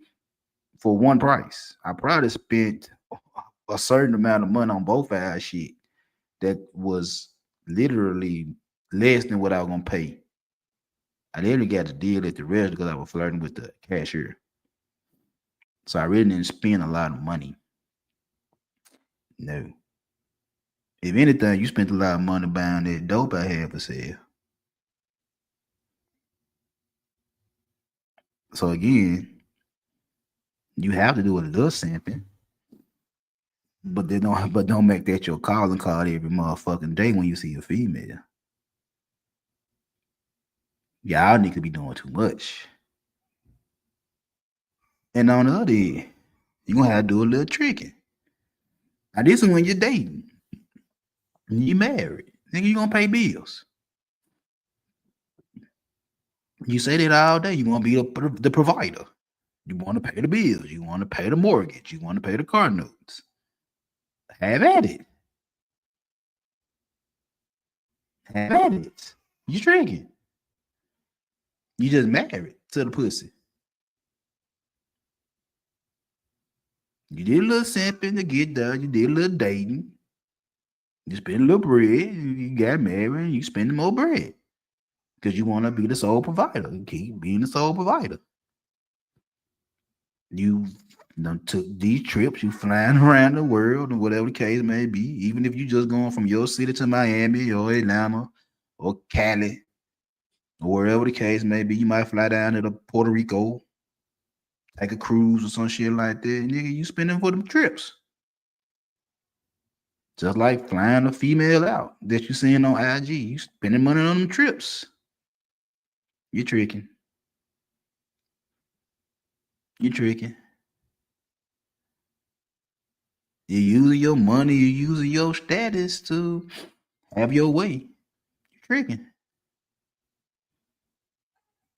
for one price. I probably spent a certain amount of money on both our shit that was literally less than what I was gonna pay. I literally got the deal at the register because I was flirting with the cashier. So I really didn't spend a lot of money. No. If anything, you spent a lot of money buying that dope I had for sale. So again, you have to do a little simping, but don't make that your calling card every motherfucking day when you see a female. Y'all need to be doing too much. And on the other end, you're gonna have to do a little tricking. Now this is when you're dating. You married. Nigga, you gonna pay bills. You say that all day. You want to be the provider. You want to pay the bills. You want to pay the mortgage. You want to pay the car notes. Have at it. Have at it. You tricking. You just married to the pussy. You did a little simping to get done. You did a little dating. You spend a little bread. You got married. You spend more bread because you want to be the sole provider. You keep being the sole provider. You done took these trips. You flying around the world and whatever the case may be. Even if you just going from your city to Miami or Atlanta or Cali or wherever the case may be, you might fly down to Puerto Rico, take a cruise or some shit like that. Nigga, you spending for them trips. Just like flying a female out that you seeing on IG. You spending money on them trips. You're tricking. You're tricking. You're using your money, you're using your status to have your way. You're tricking.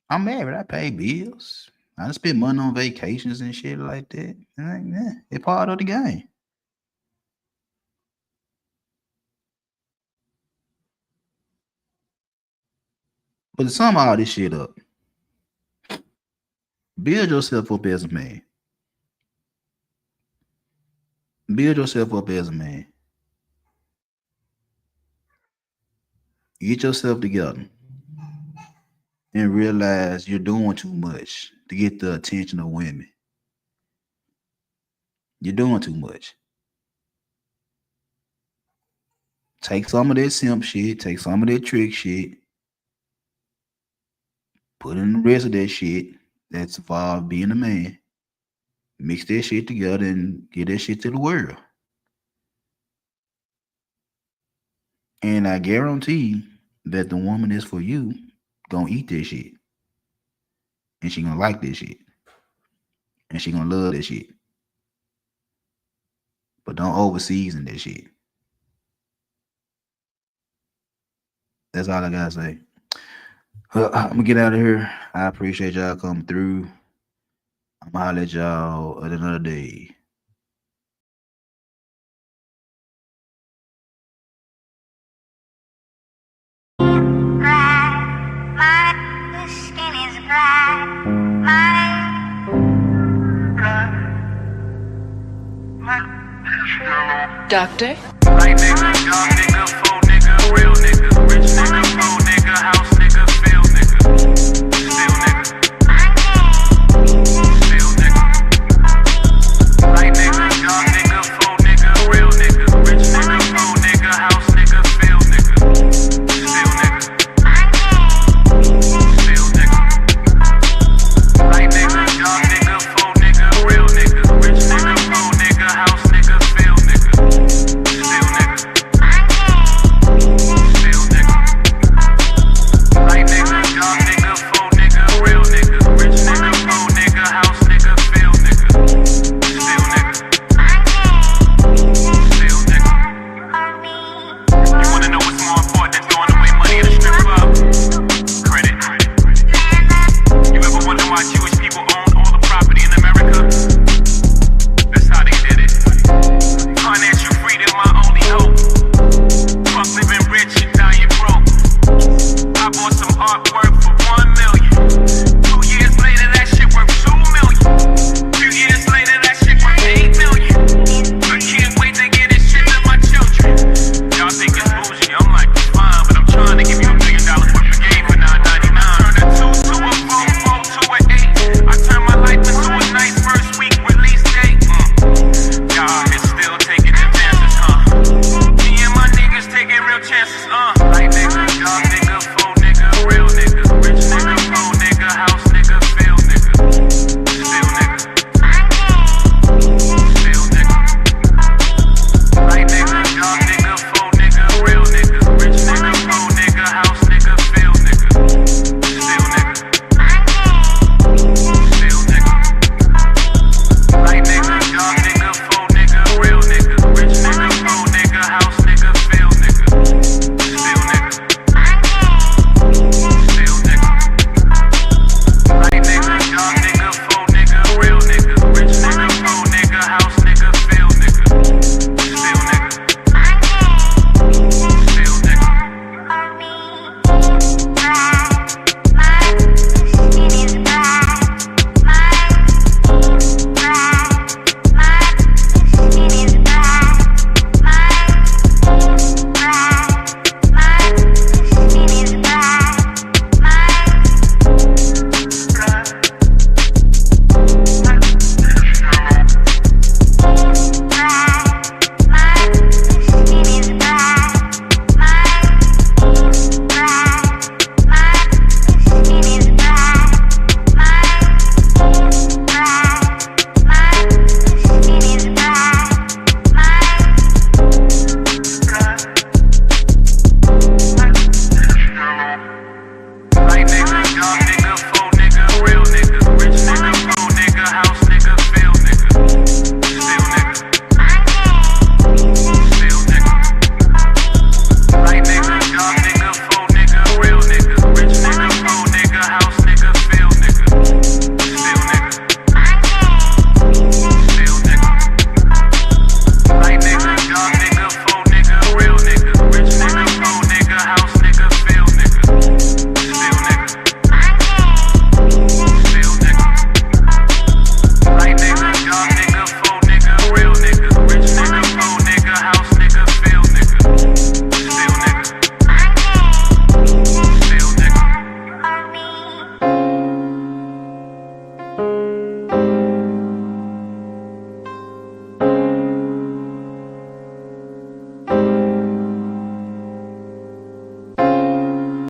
I'm married. I pay bills. I spend money on vacations and shit like that. Yeah, it's part of the game. But to sum all this shit up, build yourself up as a man. Build yourself up as a man. Get yourself together and realize you're doing too much to get the attention of women. You're doing too much. Take some of that simp shit, take some of that trick shit, put in the rest of that shit that's involved being a man. Mix that shit together and get that shit to the world. And I guarantee that the woman is for you gonna eat that shit. And she gonna like that shit. And she gonna love that shit. But don't overseason that shit. That's all I gotta say. I'm gonna get out of here. I appreciate y'all coming through. I'm gonna holler at y'all at another day. My skin is black. Doctor? Light nigga, young nigga, full nigga, real nigga, rich nigga, full nigga, house